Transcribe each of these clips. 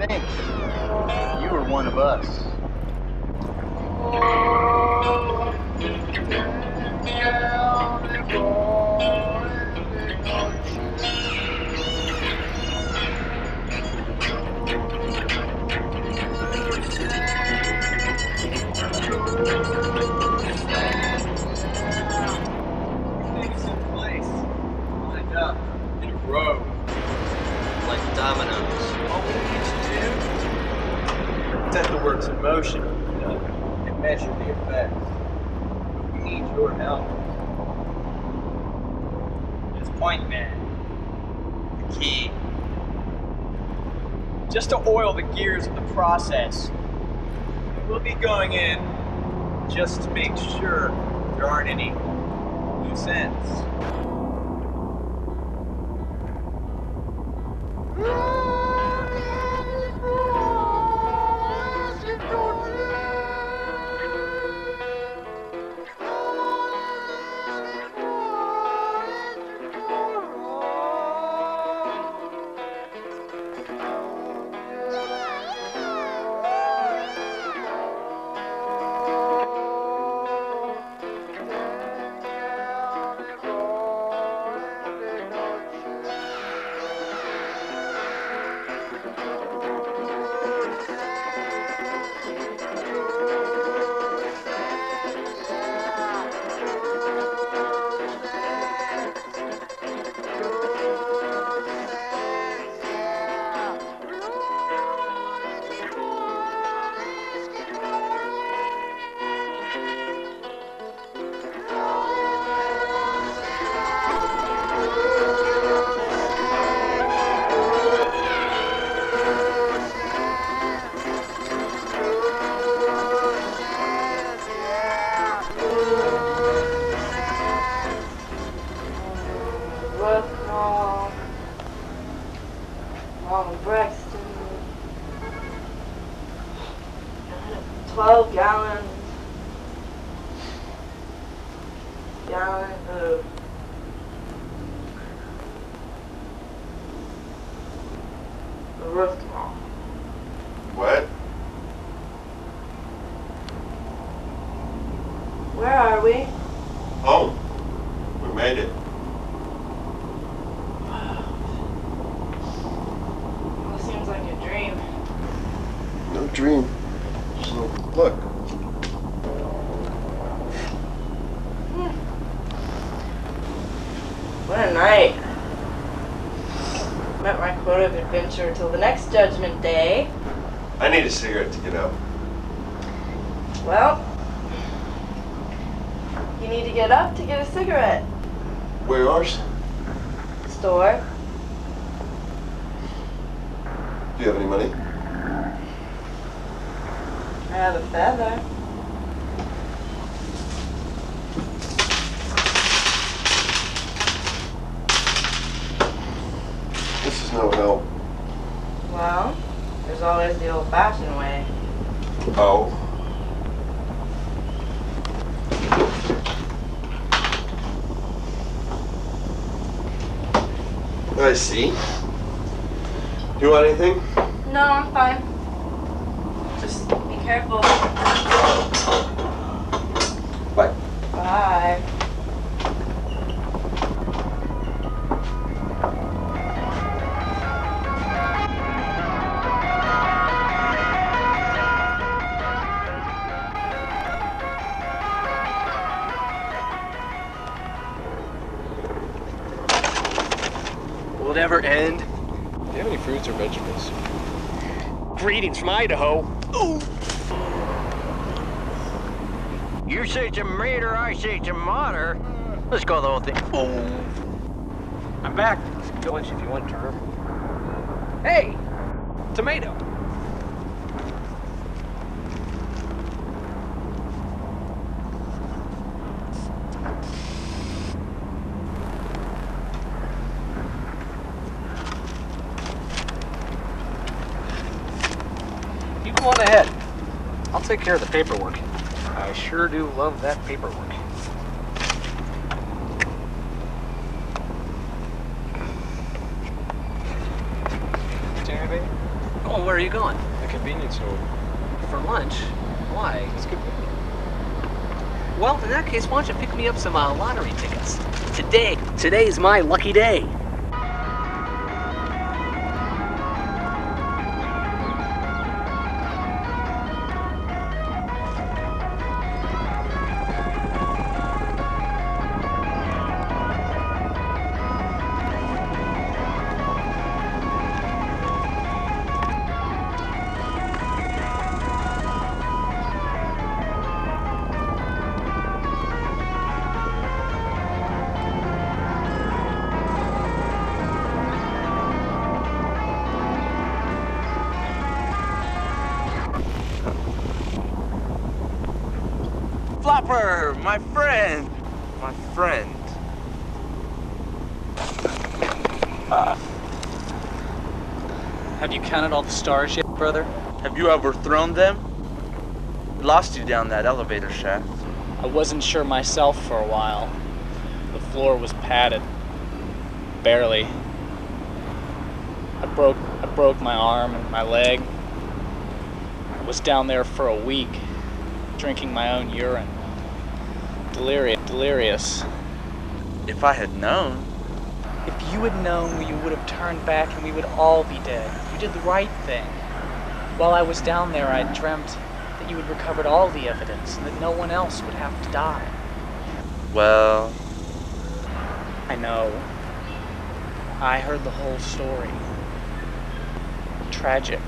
think you were one of us. Things in place, lined up in a row, like dominoes. all we need to do, set the works in motion, and measure the effects. But we need your help. As point man, the key. Just to oil the gears of the process. We'll be going in just to make sure there aren't any loose ends. Long Brexton, 12 gallon of roof canal. What? Where are we? Home. We made it. Well, seems like a dream. No dream. So, look. What a night. Met my quota of adventure till the next Judgment Day. I need a cigarette to get up. Well, you need to get up to get a cigarette. Where are you? Store. Do you have any money? I have a feather. This is no help. Well, there's always the old-fashioned way. Oh. I see. You want anything? No, I'm fine. Just be careful. Bye. Bye. Will it ever end? Do you have any fruits or vegetables? Greetings from Idaho. Ooh. You say tomato, I say tomato. Let's call the whole thing. I'm back. Village if you want, Turner. Hey! Tomato! You go on ahead. I'll take care of the paperwork. I sure do love that paperwork. Oh, Well, where are you going? The convenience store. For lunch? Why? It's convenient. Well, in that case, why don't you pick me up some lottery tickets? Today's my lucky day. Flopper, my friend. My friend. Have you counted all the stars yet, brother? Have you overthrown them? We lost you down that elevator shaft. I wasn't sure myself for a while. The floor was padded. Barely. I broke my arm and my leg. I was down there for a week, drinking my own urine. Delirious. If I had known. If you had known, you would have turned back and we would all be dead. You did the right thing. While I was down there, I dreamt that you had recovered all the evidence and that no one else would have to die. Well, I know. I heard the whole story. Tragic.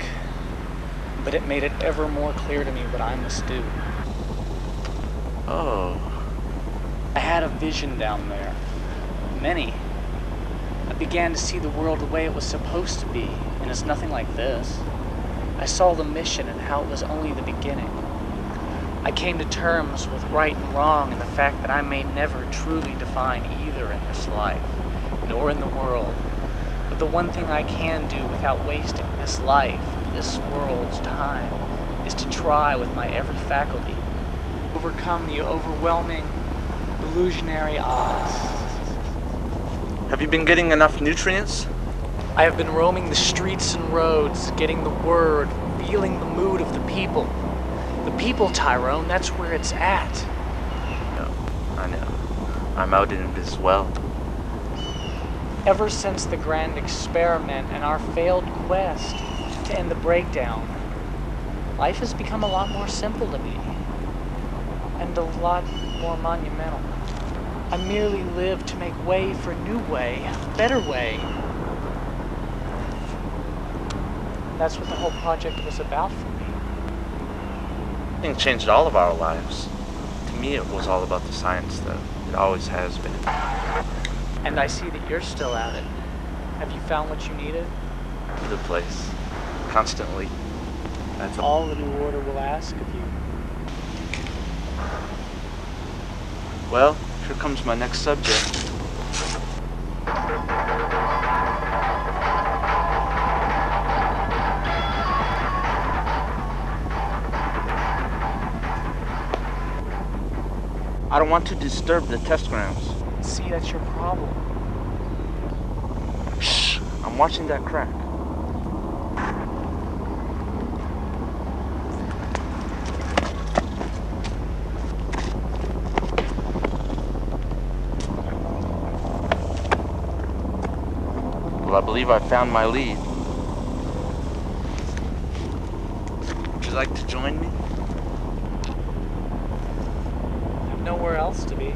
But it made it ever more clear to me what I must do. oh. I had a vision down there. Many. I began to see the world the way it was supposed to be, and it's nothing like this. I saw the mission and how it was only the beginning. I came to terms with right and wrong and the fact that I may never truly define either in this life, nor in the world. But the one thing I can do without wasting this life, this world's time, is to try with my every faculty, overcome the overwhelming, illusionary odds. Have you been getting enough nutrients? I have been roaming the streets and roads, getting the word, feeling the mood of the people. The people, Tyrone, that's where it's at. No, I know. I'm out in it as well. Ever since the grand experiment and our failed quest to end the breakdown, life has become a lot more simple to me. And a lot more monumental. I merely live to make way for a new way, a better way. That's what the whole project was about for me. I think it changed all of our lives. To me, it was all about the science, though. It always has been. And I see that you're still at it. Have you found what you needed? The place. Constantly. That's all the New Order will ask of you. Well, here comes my next subject. I don't want to disturb the test grounds. See, that's your problem. Shh! I'm watching that crack. Well, I believe I found my lead. Would you like to join me? Nowhere else to be.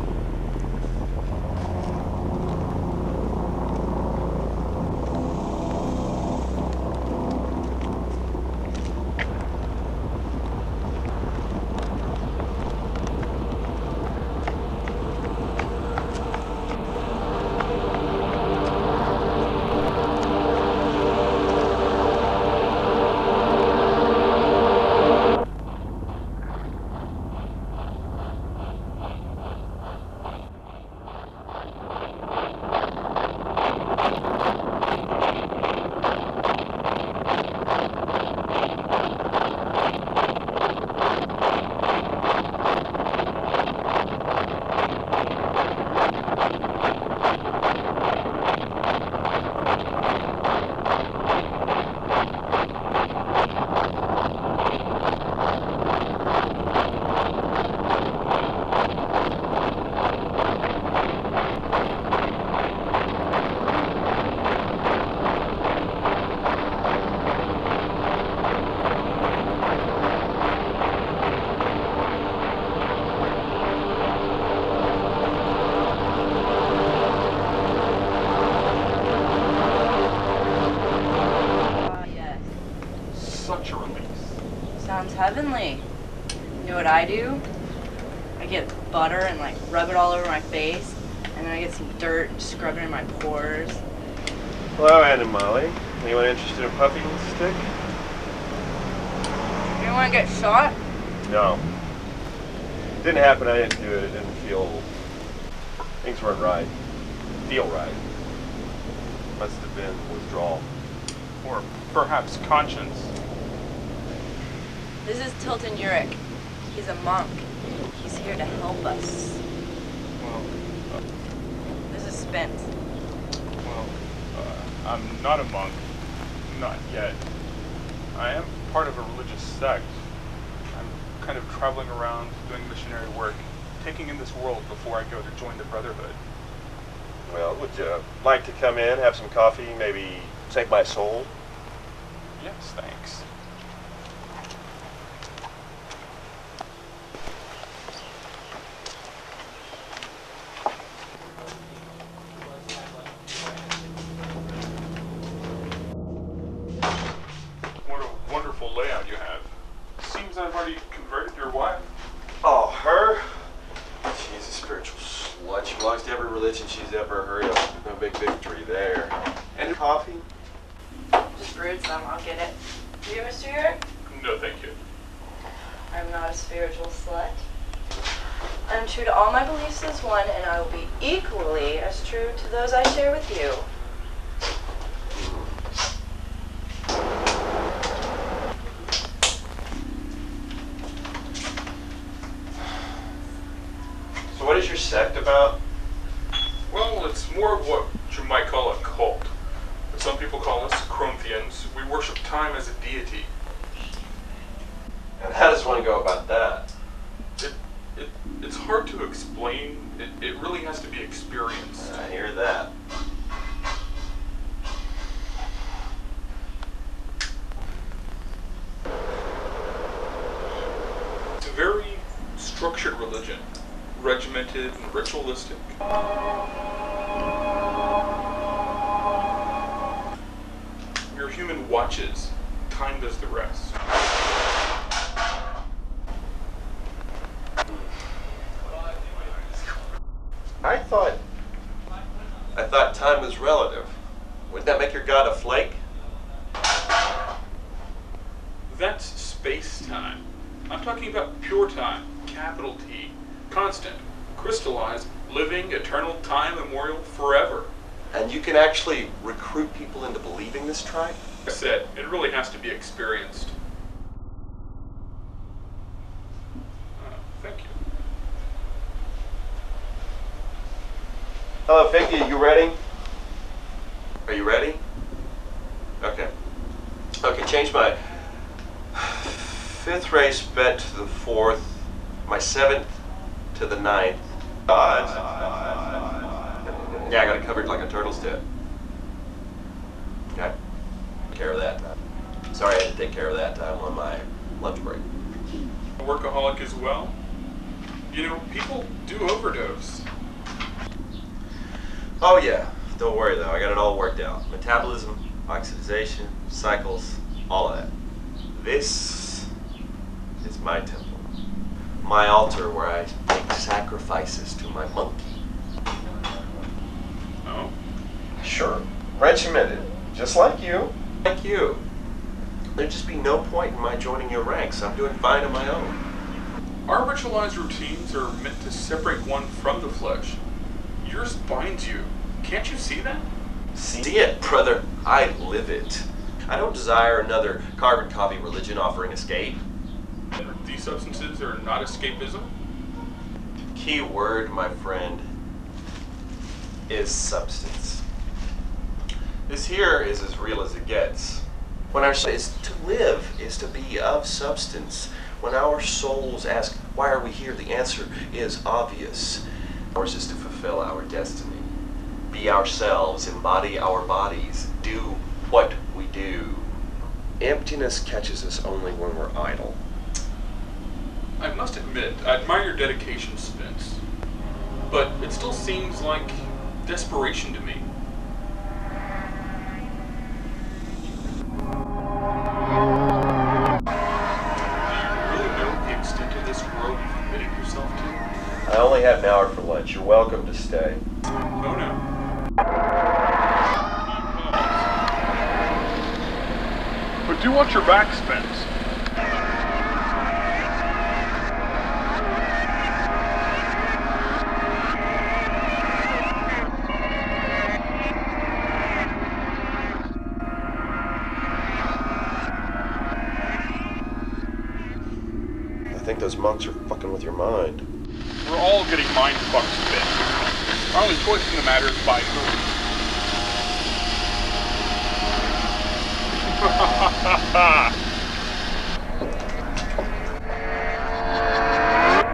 heavenly. You know what I do? I get butter and like rub it all over my face, and then I get some dirt and scrub it in my pores. Hello, Ann and Molly. Anyone interested in puffing stick? You want to get shot? No. It didn't happen. I didn't do it. It didn't feel. Things weren't right. Feel right. Must have been withdrawal. Or perhaps conscience. This is Tilton Urick. He's a monk. He's here to help us. Well, This is Spence. I'm not a monk. Not yet. I am part of a religious sect. I'm kind of traveling around doing missionary work, taking in this world before I go to join the Brotherhood. Well, would you like to come in, have some coffee, maybe save my soul? Yes, thanks. What a wonderful layout you have. Seems I've already converted your wife. Oh, her? She's a spiritual slut. She belongs to every religion she's ever heard of. No big victory there. And coffee? Just brewed some. I'll get it. You, Mr. Urick? No, thank you. I'm not a spiritual slut. I'm true to all my beliefs as one, and I will be equally as true to those I share with you. So what is your sect about? Well, it's more of what you might call a cult. But some people call us Cronfians. We worship time as a deity. And how does one go about that? It's hard to explain. It really has to be experienced. I hear that. It's a very structured religion, regimented and ritualistic. Your human watches, time does the rest. I thought time was relative. Wouldn't that make your god a flake? That's space-time. I'm talking about pure time, capital T, constant, crystallized, living, eternal, time, immemorial, forever. And you can actually recruit people into believing this tribe? I said, it really has to be experienced. Thank you. Hello, Vicky, you ready? Are you ready? Okay. Okay, change my 5th race bet to the 4th, my 7th to the 9th. Odds. Yeah, I got it covered like a turtle's tip. Okay. Take care of that. Sorry, I had to take care of that on my lunch break. A workaholic as well. You know, people do overdose. Oh yeah, don't worry though, I got it all worked out. Metabolism, oxidation, cycles, all of that. This is my temple. My altar where I make sacrifices to my monkey. Oh? Sure, regimented, just like you. Like you. There'd just be no point in my joining your ranks. I'm doing fine on my own. Our ritualized routines are meant to separate one from the flesh. Yours binds you. Can't you see that? See it, brother. I live it. I don't desire another carbon copy religion offering escape. These substances are not escapism. Key word, my friend, is substance. This here is as real as it gets. When our soul is to live, is to be of substance. When our souls ask, why are we here? The answer is obvious. Ours is to fulfill our destiny. Be ourselves, embody our bodies, do what we do. Emptiness catches us only when we're idle. I must admit, I admire your dedication, Spence. But it still seems like desperation to me. only had an hour for lunch. You're welcome to stay. Oh no. But do watch your back, Spence. I think those monks are fucking with your mind. We're all getting mind fucked, Spence. Our only choice in the matter is by who.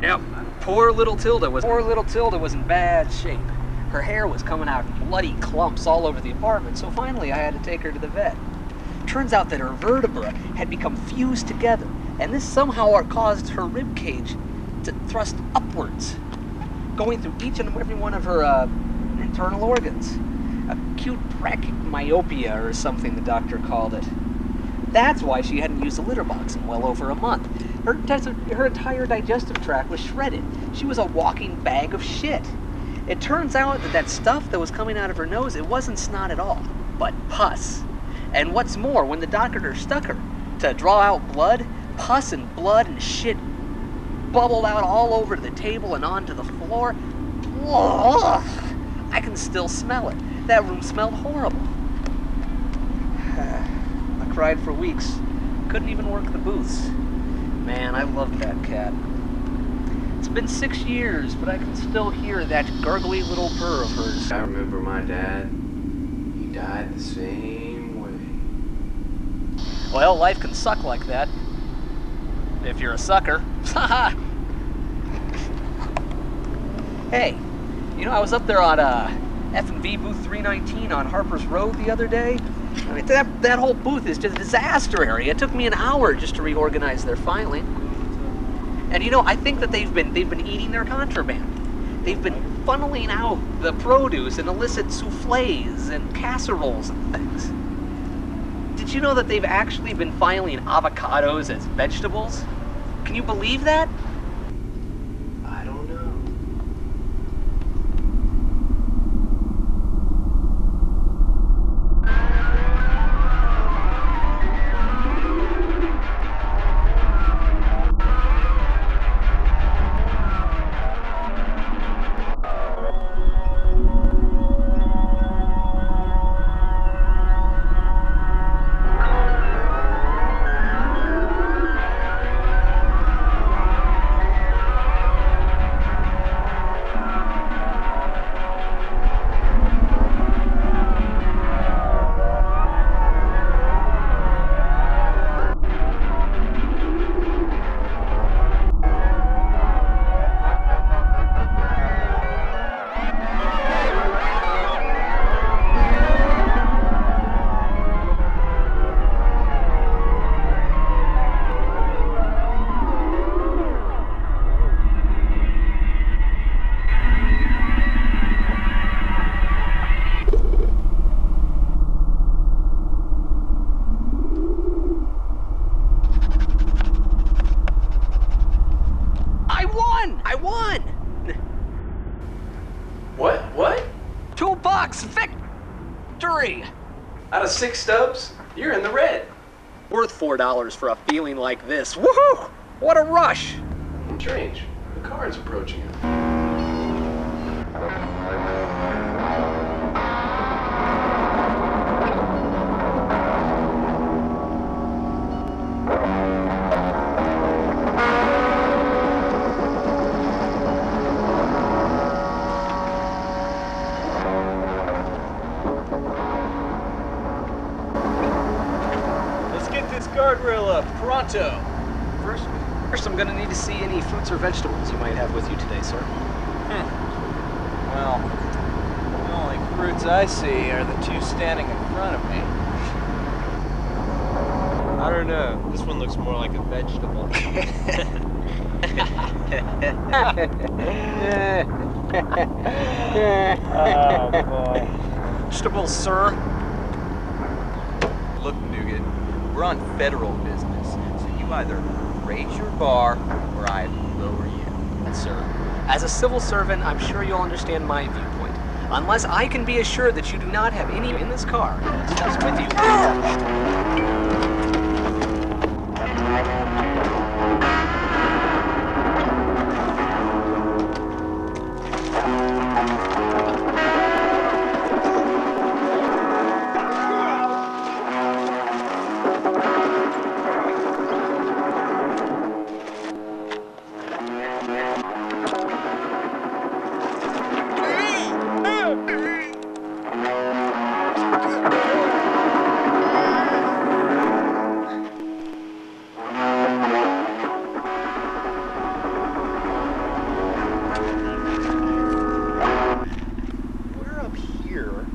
Yep. Poor little Tilda was in bad shape. Her hair was coming out in bloody clumps all over the apartment, so finally I had to take her to the vet. Turns out that her vertebra had become fused together, and this somehow caused her rib cage to thrust upwards, going through each and every one of her internal organs. Acute brachymyopia or something the doctor called it. That's why she hadn't used a litter box in well over a month. Her entire digestive tract was shredded. She was a walking bag of shit. It turns out that stuff that was coming out of her nose, it wasn't snot at all, but pus. And what's more, when the doctor stuck her to draw out blood, pus and blood and shit bubbled out all over the table and onto the floor. Ugh. I can still smell it. That room smelled horrible. I cried for weeks. Couldn't even work the booths. Man, I loved that cat. It's been 6 years, but I can still hear that gurgly little purr of hers. I remember my dad. He died the same way. Well, life can suck like that. If you're a sucker. Hey, you know, I was up there on F&V booth 319 on Harper's Road the other day. I mean, that whole booth is just a disaster area. It took me an hour just to reorganize their filing. And you know, I think that they've been eating their contraband. They've been funneling out the produce in illicit soufflés and casseroles and things. Did you know that they've actually been filing avocados as vegetables? Can you believe that? I don't know. I won! What? $2 victory! Out of 6 stubs, you're in the red. Worth $4 for a feeling like this. Woohoo! What a rush! Strange. The car is approaching him. Guardrail up, pronto. First, I'm gonna need to see any fruits or vegetables you might have with you today, sir. Well, the only fruits I see are the 2 standing in front of me. I don't know. This one looks more like a vegetable. Oh boy. Vegetables, sir. Look, Nougat, we're on federal business, so you either raise your bar or I lower you. Sir, As a civil servant, I'm sure you'll understand my viewpoint. Unless I can be assured that you do not have any in this car to discuss with you.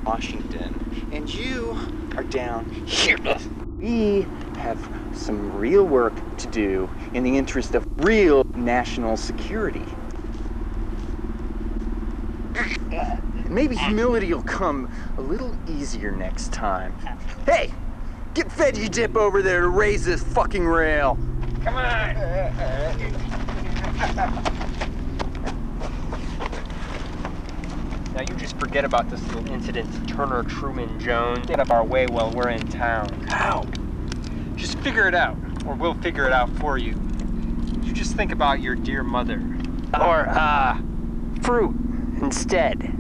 Washington, and you are down here. We have some real work to do in the interest of real national security. Maybe humility will come a little easier next time. Hey, get Veggie Dip over there to raise this fucking rail. Come on. Now you just forget about this little incident to Turner, Truman, Jones. Get up our way while we're in town. How? Just figure it out, or we'll figure it out for you. You just think about your dear mother. Or, fruit instead.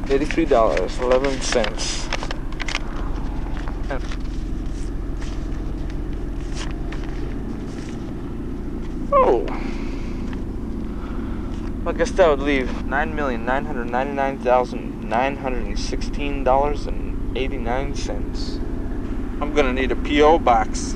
$83.11. Oh, I guess that would leave $9,999,916.89. I'm gonna need a P.O. box.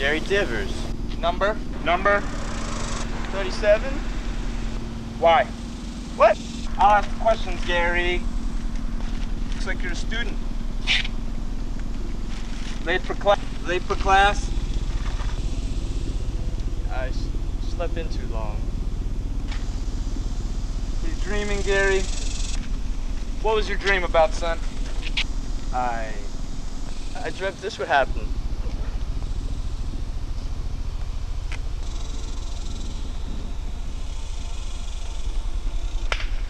Gary Divers. Number? Number 37? Why? What? I'll ask questions, Gary. Looks like you're a student. Late for class? Late for class? I slept in too long. You dreaming, Gary? What was your dream about, son? I dreamt this would happen.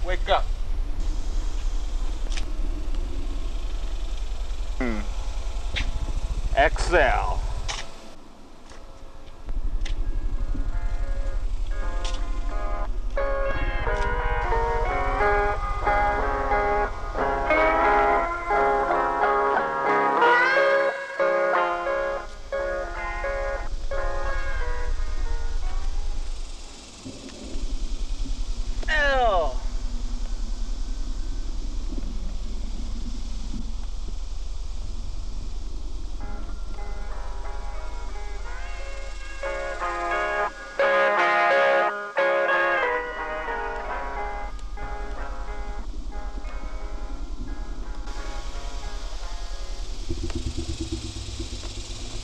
Wake up. Excel.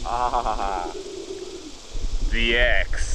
Ah, the X.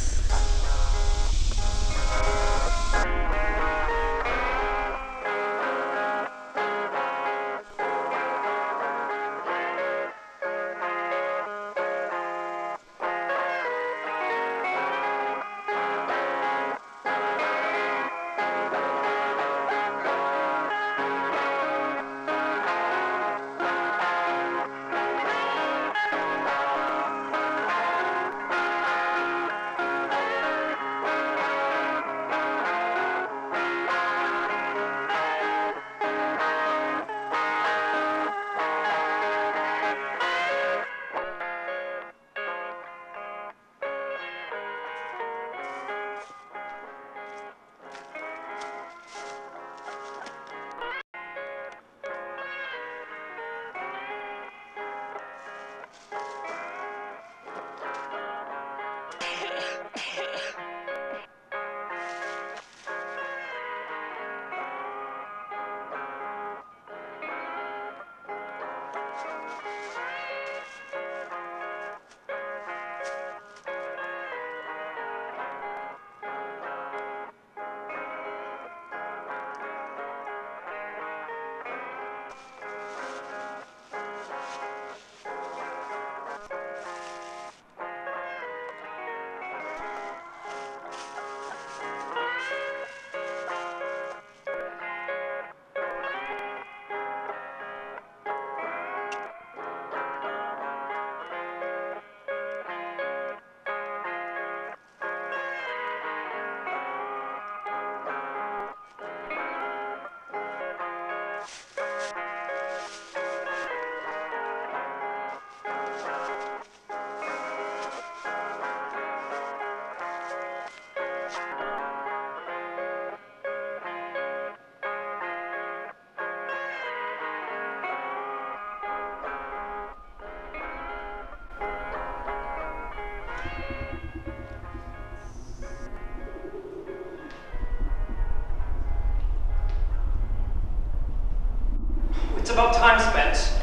It's about time, Spence.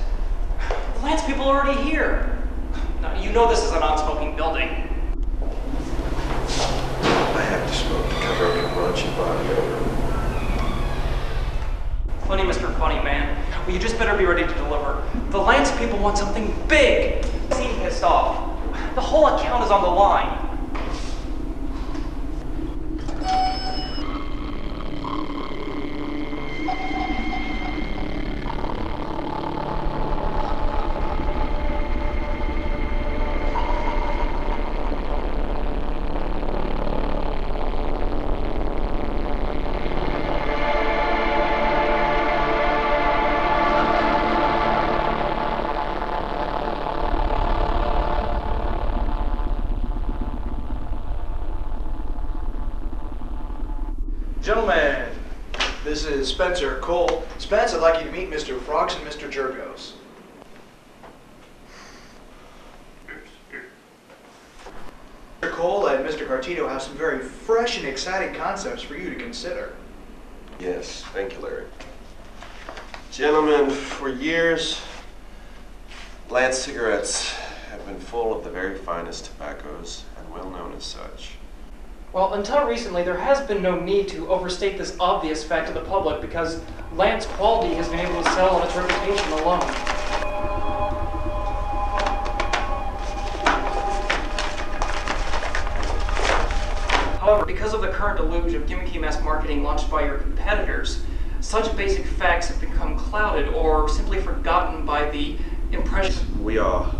The Lance people are already here. Now, you know this is a non-smoking building. I have to smoke to cover up your raunchy body odor. Funny, Mr. Funny Man. Well, you just better be ready to deliver. The Lance people want something big. They seem pissed off. The whole account is on the line. Gentlemen, this is Spencer Cole. Spence, I'd like you to meet Mr. Frogs and Mr. Jergos. Mr. Cartino have some very fresh and exciting concepts for you to consider. Yes, thank you, Larry. Gentlemen, for years, Lance Cigarettes have been full of the very finest tobaccos and well known as such. Well, until recently, there has been no need to overstate this obvious fact to the public because Lance quality has been able to sell on its reputation alone. However, because of the current deluge of gimmicky mass marketing launched by your competitors, such basic facts have become clouded or simply forgotten by the impression. We are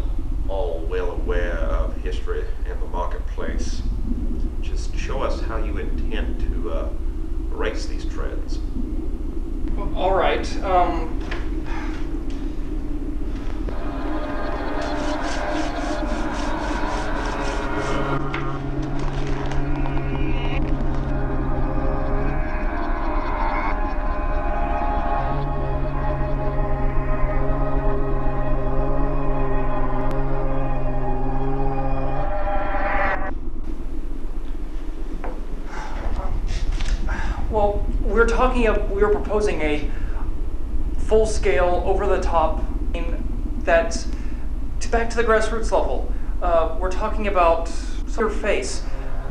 all well aware of history and the marketplace. Just show us how you intend to erase these trends. All right. Well, we were proposing a full-scale, over-the-top that's back to the grassroots level. We're talking about your face,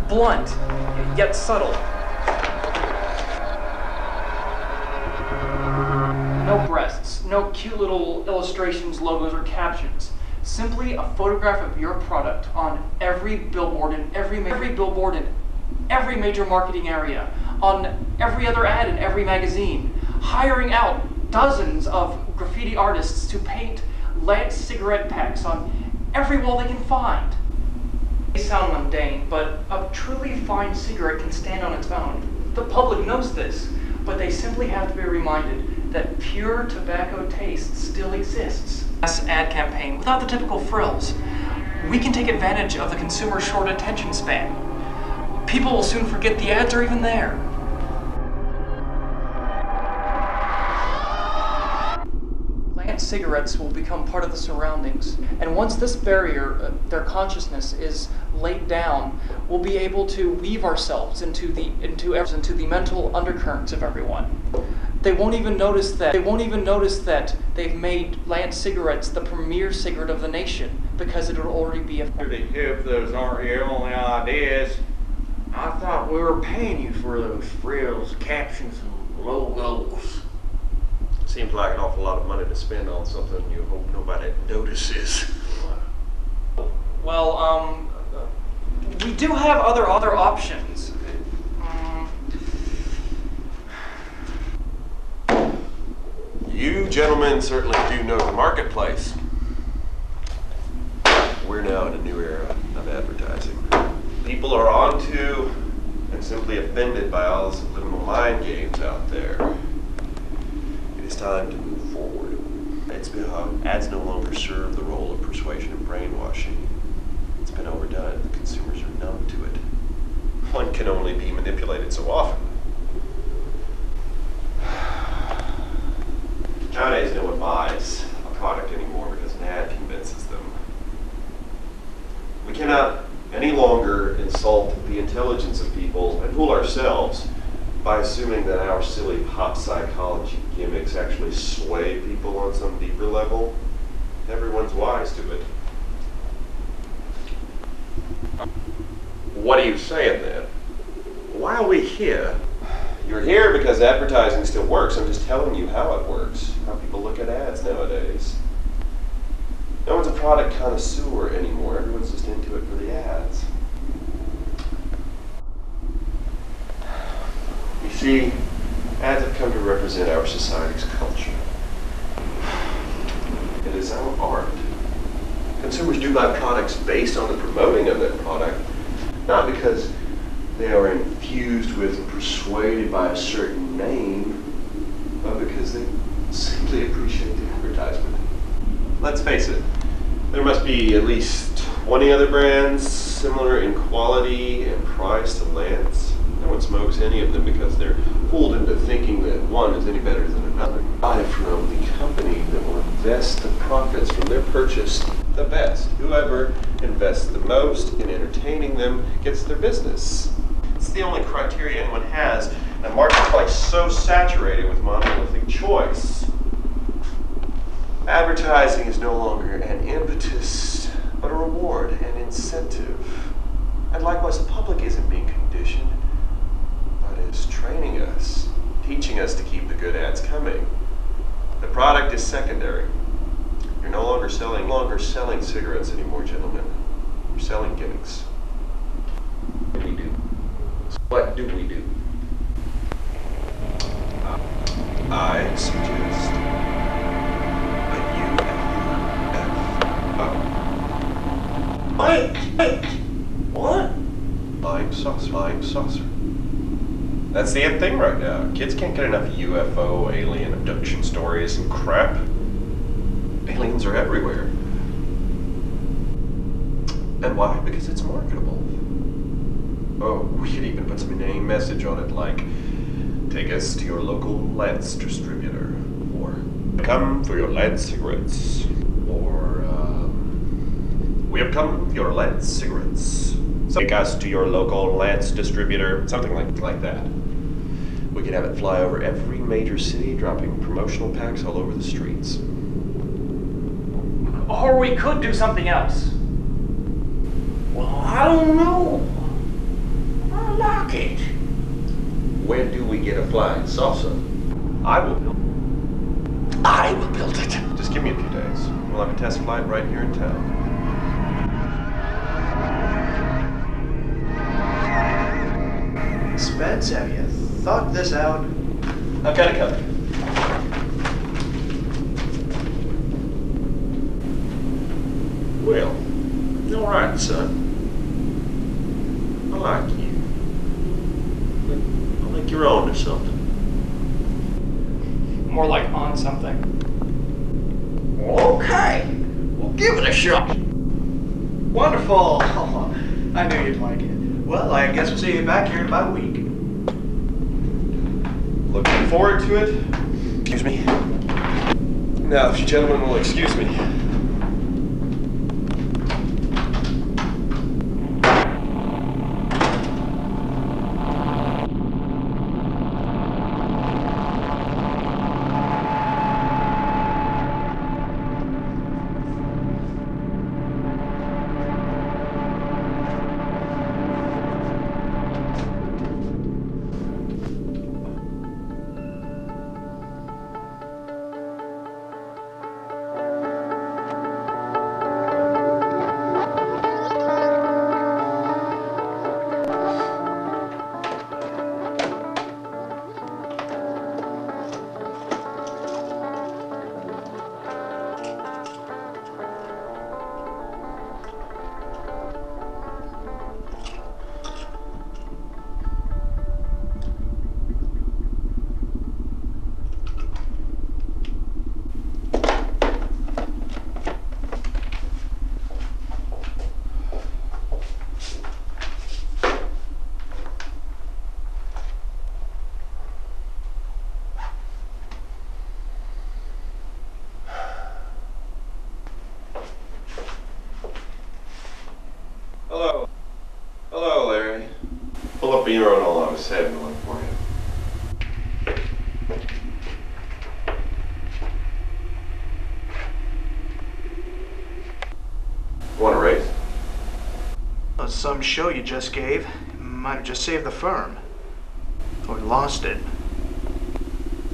blunt, yet subtle. No breasts, no cute little illustrations, logos, or captions. Simply a photograph of your product on every billboard in every major marketing area, on every other ad in every magazine, hiring out dozens of graffiti artists to paint Lance cigarette packs on every wall they can find. They sound mundane, but a truly fine cigarette can stand on its own. The public knows this, but they simply have to be reminded that pure tobacco taste still exists. This ad campaign, without the typical frills, we can take advantage of the consumer's short attention span. People will soon forget the ads are even there. Lance cigarettes will become part of the surroundings, and once this barrier, their consciousness, is laid down, we'll be able to weave ourselves into the mental undercurrents of everyone. They won't even notice that they've made Lance cigarettes the premier cigarette of the nation because it would already be a. If those aren't your only ideas, I thought we were paying you for those frills, captions, and logos. Seems like an awful lot of money to spend on something you hope nobody notices. Well, we do have other options. You gentlemen certainly do know the marketplace. We're now in a new era of advertising. People are onto and simply offended by all the subliminal mind games out there. It is time to move forward. Ads no longer serve the role of persuasion and brainwashing. It's been overdone. The consumers are numb to it. One can only be manipulated so often. Nowadays, no one buys a product anymore because an ad convinces them. We cannot any longer insult the intelligence of people and fool ourselves by assuming that our silly pop psychology gimmicks actually sway people on some deeper level. Everyone's wise to it. What are you saying then? Why are we here? You're here because advertising still works. I'm just telling you how it works, how people look at ads nowadays. No one's a product connoisseur anymore. Everyone's just into it for the ads. You see, ads have come to represent our society's culture. It is our art. Consumers do buy products based on the promoting of that product, not because they are infused with and persuaded by a certain name, but because they simply appreciate the advertisement. Let's face it, there must be at least 20 other brands similar in quality and price to Lance. No one smokes any of them because they're fooled into thinking that one is any better than another. Buy from the company that will invest the profits from their purchase the best. Whoever invests the most in entertaining them gets their business. It's the only criteria anyone has, and a marketplace so saturated with monolithic choice. Advertising is no longer an impetus, but a reward, an incentive. And likewise, the public isn't being conditioned, but is training us, teaching us to keep the good ads coming. The product is secondary. You're no longer selling cigarettes anymore, gentlemen. You're selling gimmicks. What do we do? What do we do? I suggest What? Flying saucer. That's the end thing right now. Kids can't get enough UFO, alien abduction stories and crap. Aliens are everywhere. And why? Because it's marketable. Oh, we could even put some name message on it like, take us to your local Lance distributor, or come for your Lance cigarettes, or we have come for your Lance cigarettes. So take us to your local Lance distributor, something like that. We could have it fly over every major city, dropping promotional packs all over the streets. Or we could do something else. Well, I don't know. I like it. When do we get a flying saucer? I will build it. Just give me a few days. We'll have a test flight right here in town. Spence, have you thought this out? I've got it covered. Well, all right, son. I like you. But I think you're on to something. More like on something. Okay, we'll give it a shot. Wonderful. I knew you'd like it. Well, I guess we'll see you back here in about a week. Looking forward to it. Excuse me. Now, if you gentlemen will excuse me. Hello, Larry. Pull up Beamer and all I was heading one for you. Want a raise? Some show you just gave might have just saved the firm. Or lost it.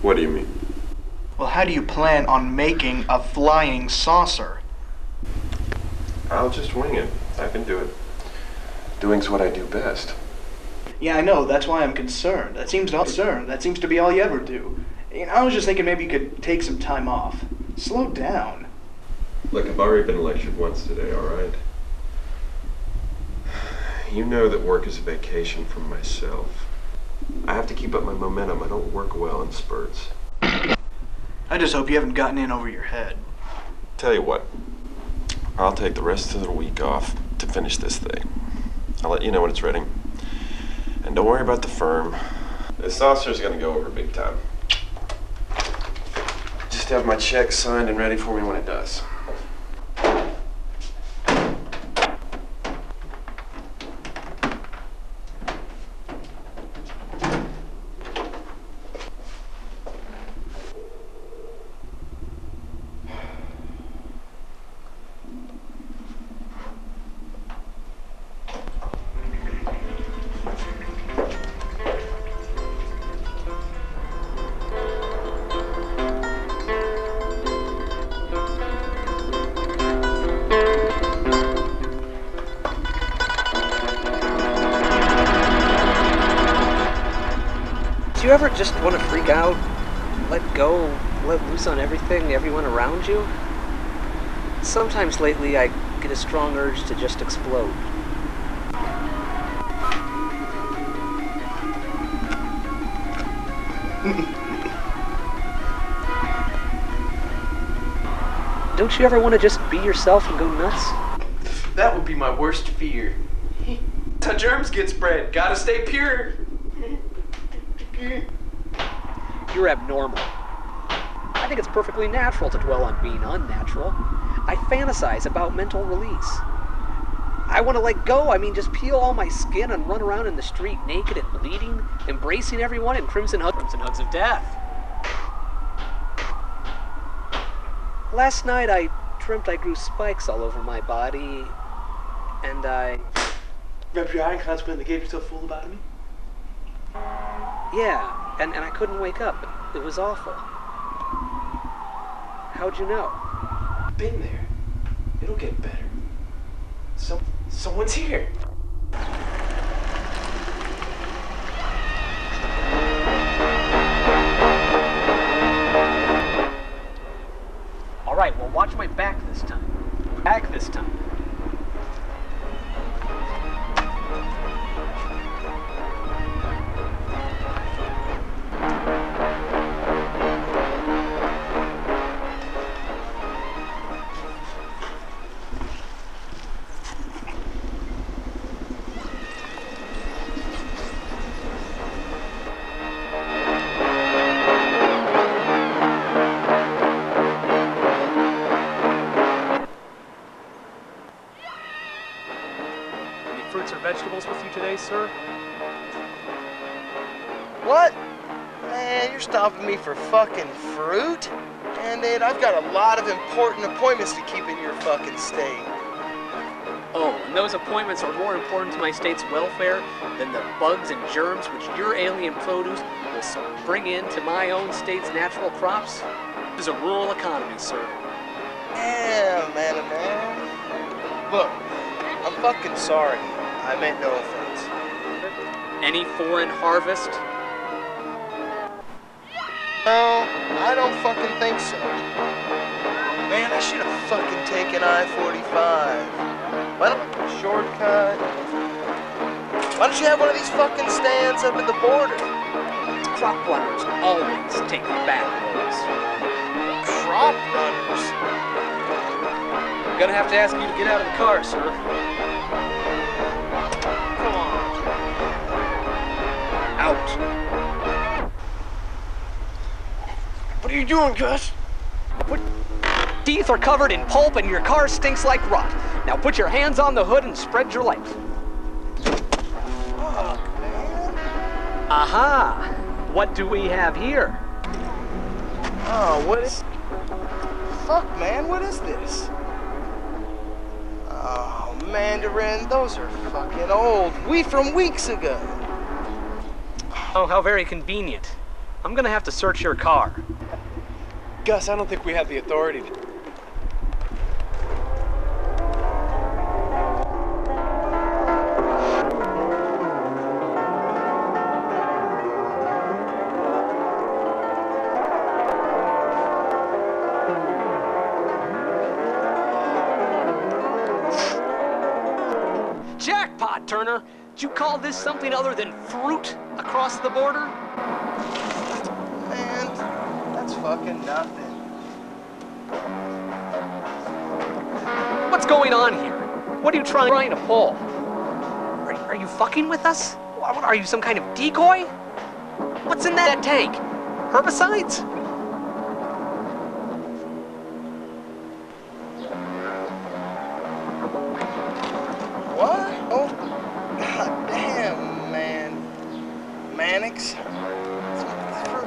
What do you mean? Well, how do you plan on making a flying saucer? I'll just wing it. I can do it. Doing's what I do best. Yeah, I know. That's why I'm concerned. That seems to be all you ever do. You know, I was just thinking maybe you could take some time off. Slow down. Look, I've already been lectured once today, all right? You know that work is a vacation from myself. I have to keep up my momentum. I don't work well in spurts. I just hope you haven't gotten in over your head. Tell you what, I'll take the rest of the week off to finish this thing. I'll let you know when it's ready. And don't worry about the firm. This saucer's gonna go over big time. Just have my check signed and ready for me when it does. you ever just want to freak out? Let go, let loose on everything, everyone around you? Sometimes lately I get a strong urge to just explode. Don't you ever want to just be yourself and go nuts? That would be my worst fear. That's how germs get spread. Gotta stay pure. You're abnormal. I think it's perfectly natural to dwell on being unnatural. I fantasize about mental release. I want to let go. I mean, just peel all my skin and run around in the street naked and bleeding, embracing everyone in crimson hugs of death. Last night I dreamt I grew spikes all over my body, and I... Rubbed your eye and consequently gave yourself full lobotomy? Yeah, and I couldn't wake up. It was awful. How'd you know? Been there. It'll get better. Someone's here. All right, well, watch my back this time. Back this time. Fruits or vegetables with you today, sir? What? Man, you're stopping me for fucking fruit? Band-Aid, I've got a lot of important appointments to keep in your fucking state. Oh, and those appointments are more important to my state's welfare than the bugs and germs which your alien produce will bring into my own state's natural crops? This is a rural economy, sir. Yeah, man. Look, I'm fucking sorry. I meant no offense. Any foreign harvest? No, I don't fucking think so. Man, I should have fucking taken I-45. Why don't you shortcut? Why don't you have one of these fucking stands up at the border? Crop runners always take the back roads. Crop runners? I'm gonna have to ask you to get out of the car, sir. Come on. Out. What are you doing, Gus? What? Teeth are covered in pulp and your car stinks like rot. Now put your hands on the hood and spread your legs. Fuck, man. Aha! What do we have here? Oh, what is... Fuck, man, what is this? Oh, Mandarin, those are fucking old. From weeks ago. Oh, how very convenient. I'm gonna have to search your car. Gus, I don't think we have the authority to... Jackpot, Turner! Did you call this something other than fruit across the border? Man, that's fucking nothing. What's going on here? What are you trying to pull? Are you fucking with us? What, are you some kind of decoy? What's in that tank? Herbicides? What? Oh, god damn, man. Mannix?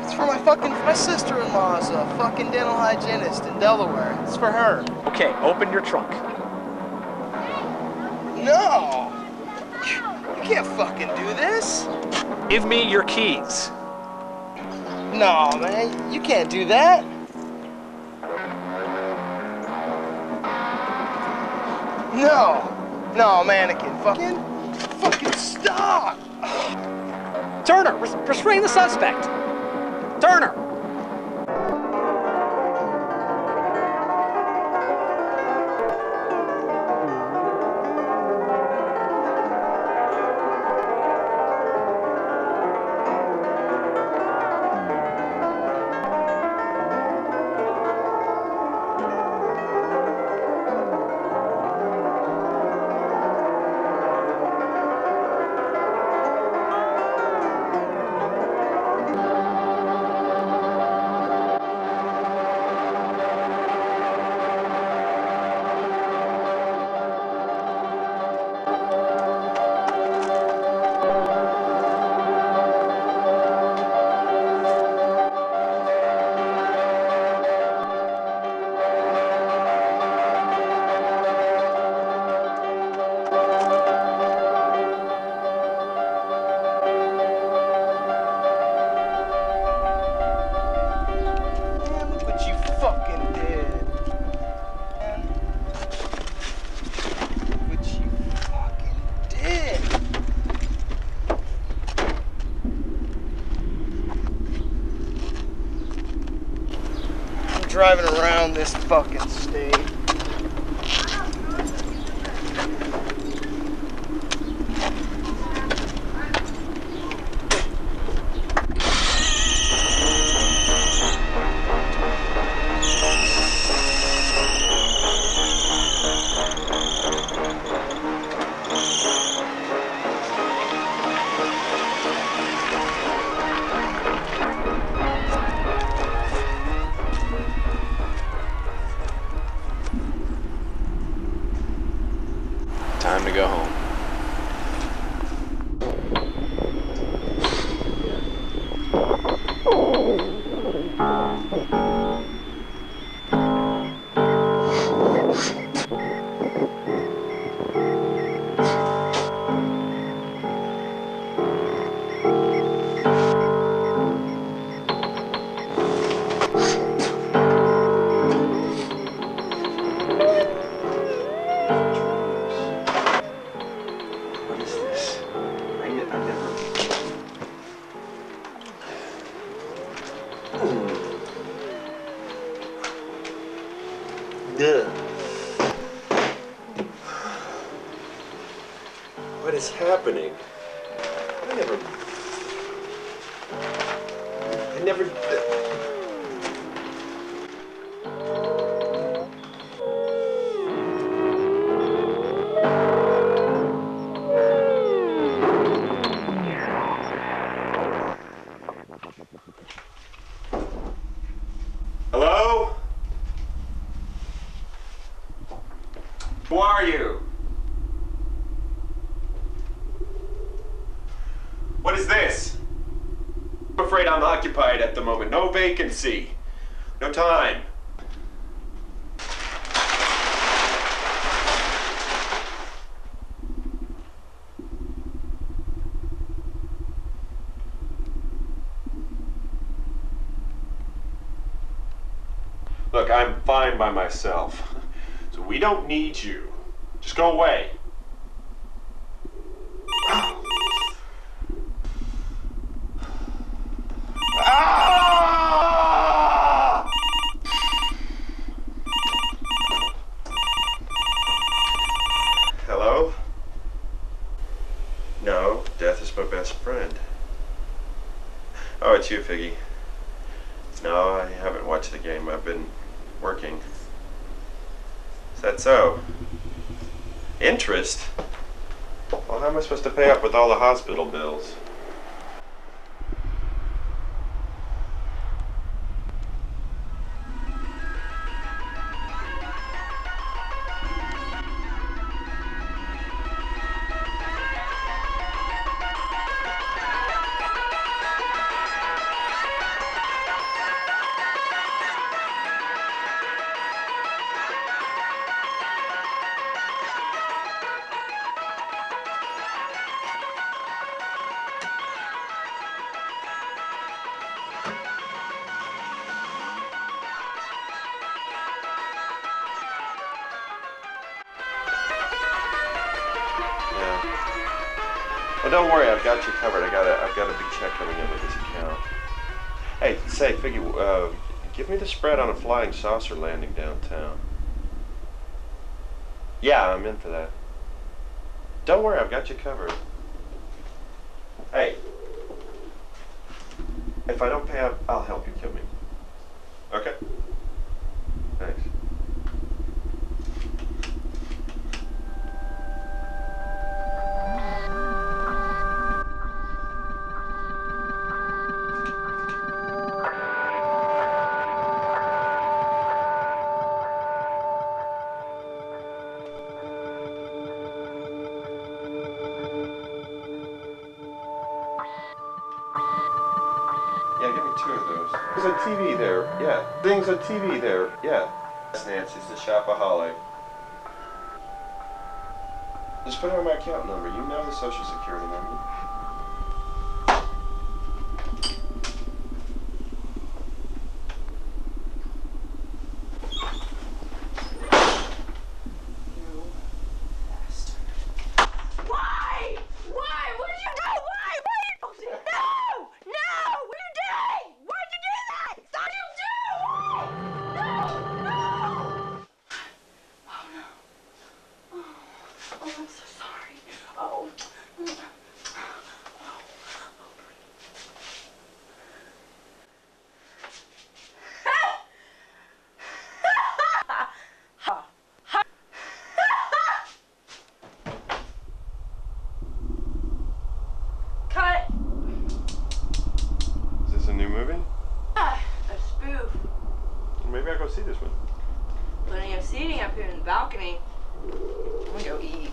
It's for my sister-in-law's a fucking dental hygienist in Delaware. It's for her. Okay, open your trunk. No! You can't fucking do this. Give me your keys. No, man, you can't do that. No, mannequin, fucking stop! Turner, restrain the suspect! Turner! Driving around this fucking state. Time to go home. What is happening? I never. Hello? Who are you? What is this? I'm afraid I'm occupied at the moment. No vacancy. No time. Look, I'm fine by myself. So we don't need you. Just go away. Hello? No, death is my best friend. Oh, it's you, Figgy. No, I haven't watched the game. I've been working. Is that so? Interest? Well, how am I supposed to pay up with all the hospital bills? Well, don't worry, I've got you covered. I've got a big check coming in with this account. Hey, say, Figgy, give me the spread on a flying saucer landing downtown. Yeah, I'm in for that. Don't worry, I've got you covered. Hey, if I don't pay up, I'll help you kill me. Okay? Thanks. Yeah, give me 2 of those. There's a TV there. Yeah. Thing's a TV there. Yeah. That's Nancy's the shopaholic. Just put her on my account number. You know the social security number. Maybe I'll go see this one. Plenty of seating up here in the balcony. I'm gonna go eat.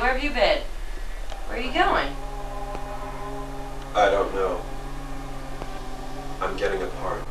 Where have you been? Where are you going? I don't know. I'm getting a part.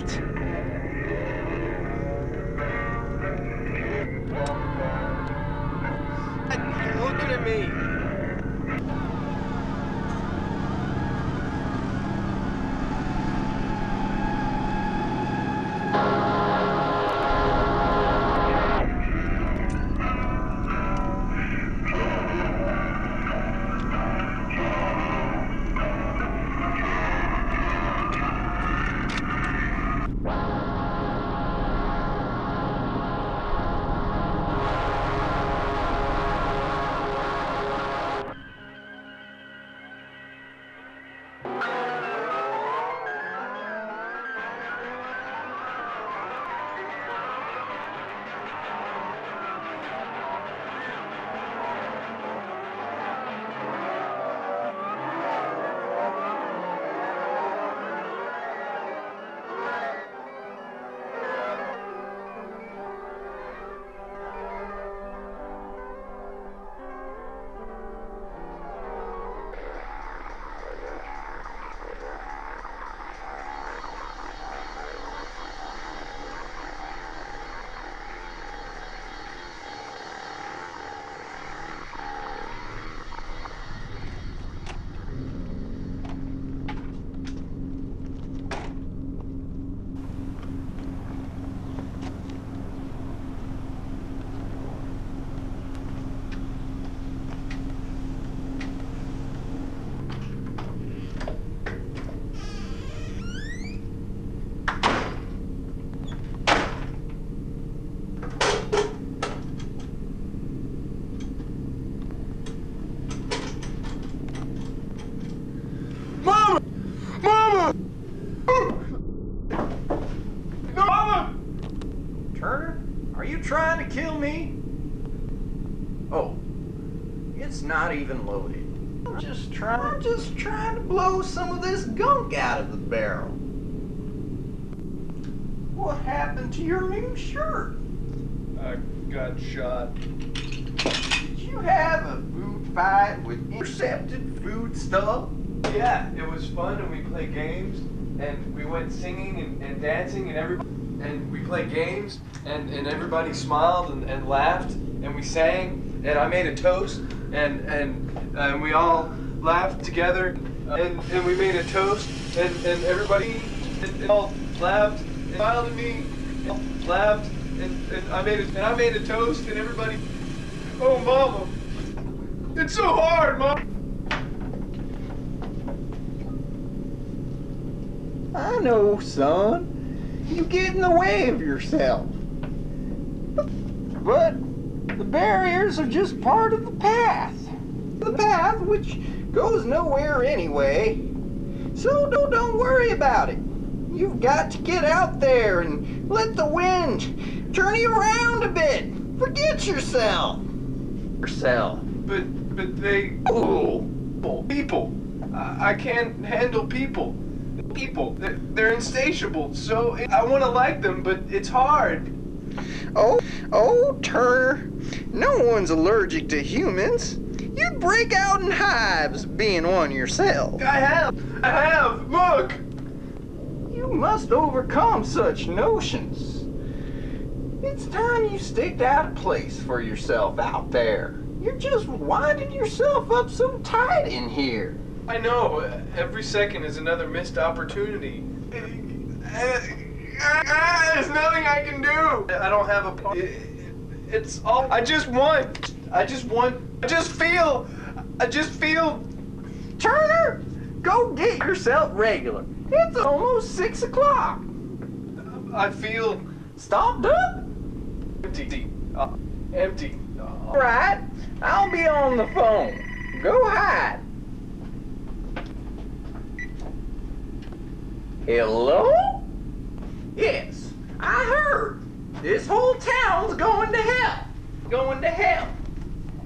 that? Looking at me. Trying to kill me? Oh, it's not even loaded. I'm just trying to blow some of this gunk out of the barrel. What happened to your new shirt? I got shot. Did you have a food fight with intercepted food stuff? Yeah, it was fun, and we played games, and we went singing and dancing, and we played games, and everybody smiled and laughed, and we sang, and I made a toast, and we all laughed together, and we made a toast, and everybody and all laughed, and smiled at me, and laughed, and I made a toast, and everybody, oh Mama, it's so hard, Mom. I know, son. You get in the way of yourself. But the barriers are just part of the path. The path which goes nowhere anyway. So don't worry about it. You've got to get out there and let the wind turn you around a bit. Forget yourself. But they... Oh, people. I can't handle people. People, they're insatiable, so I want to like them, but it's hard. Oh, Turner, no one's allergic to humans. You'd break out in hives being one yourself. I have, look! You must overcome such notions. It's time you staked out a place for yourself out there. You're just winding yourself up so tight in here. I know, every second is another missed opportunity. There's nothing I can do. I don't have a... It's all... I just feel... Turner, go get yourself regular. It's almost 6 o'clock. I feel... Stopped up? Empty. All right, I'll be on the phone. Go hide. Hello? Yes, I heard. This whole town's going to hell.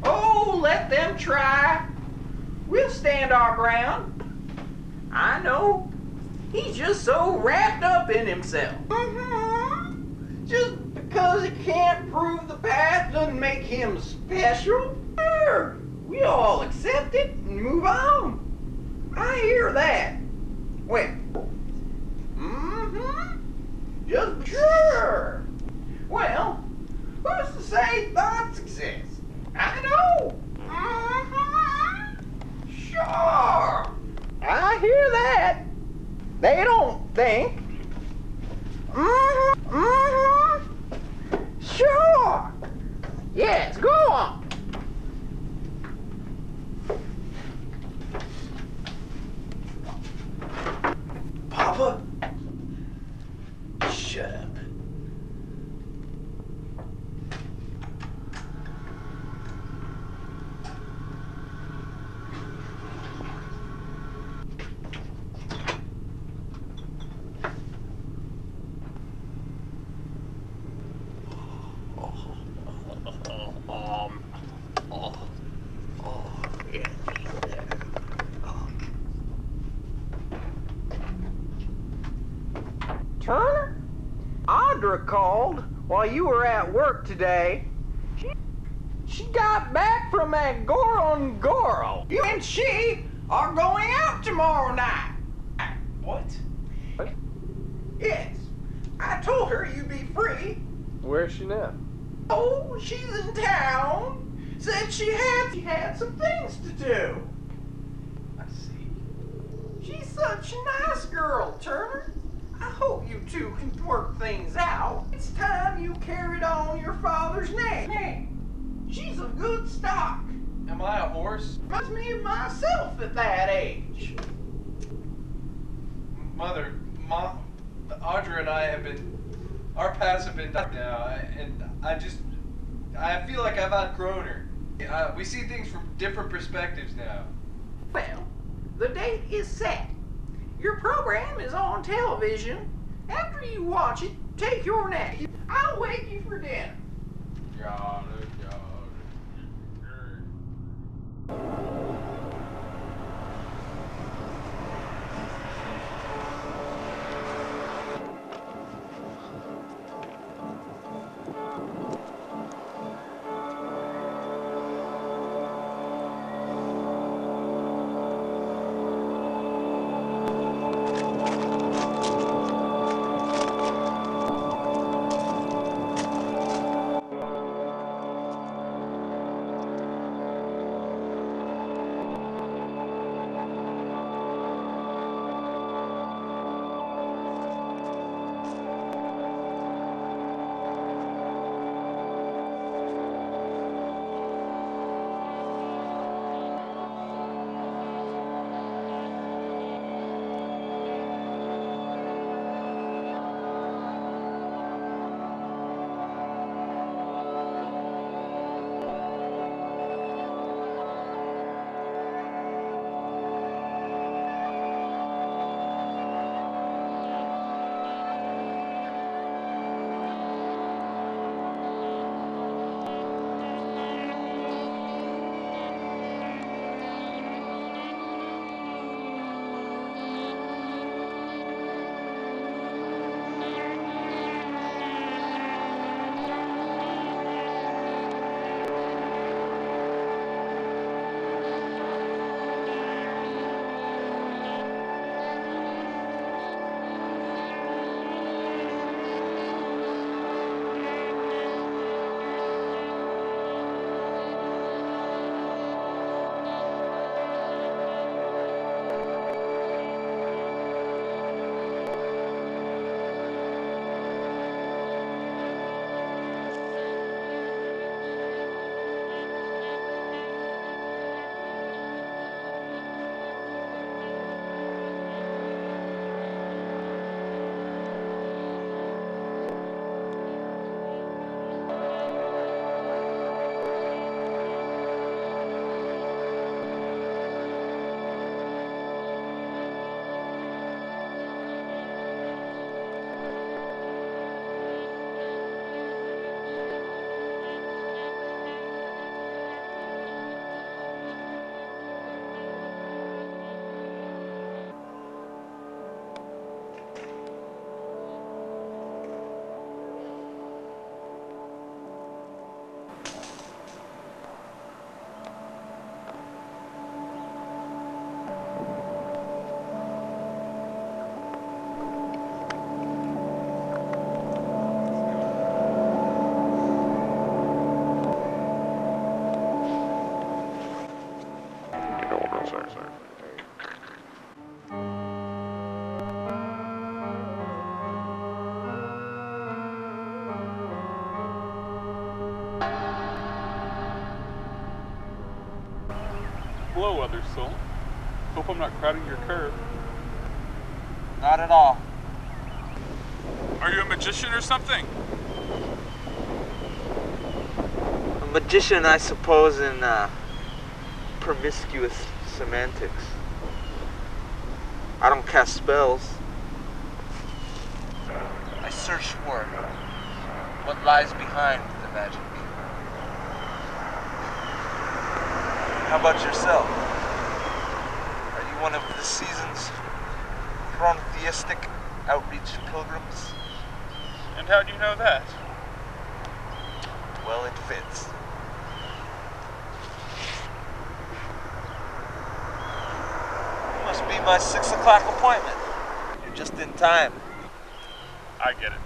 Oh, let them try. We'll stand our ground. I know. He's just so wrapped up in himself. Just because he can't prove the path doesn't make him special. Sure, we all accept it and move on. I hear that. Well, that. They don't think. Sure. Yes, go on. Papa? Shut up. Turner? Audra called while you were at work today. She got back from Ngorongoro. You and she are going out tomorrow night. What? Yes. I told her you'd be free. Where's she now? Oh, she's in town. Said she had some things to do. I see. She's such a nice girl, Turner. I hope you two can work things out. It's time you carried on your father's name. She's of good stock. Am I a horse? Reminds me of myself at that age. Mother, Mom, Audra and I have been, our paths have been done now, and I feel like I've outgrown her. We see things from different perspectives now. Well, the date is set. Your program is on television. After you watch it, take your nap. I'll wake you for dinner. Got it. Hello, other soul. Hope I'm not crowding your curve. Not at all. Are you a magician or something? A magician, I suppose, in promiscuous semantics. I don't cast spells. I search for what lies behind the magic. How about yourself? Are you one of the season's chronotheistic outreach pilgrims? And how do you know that? Well, it fits. You must be my 6 o'clock appointment. You're just in time. I get it.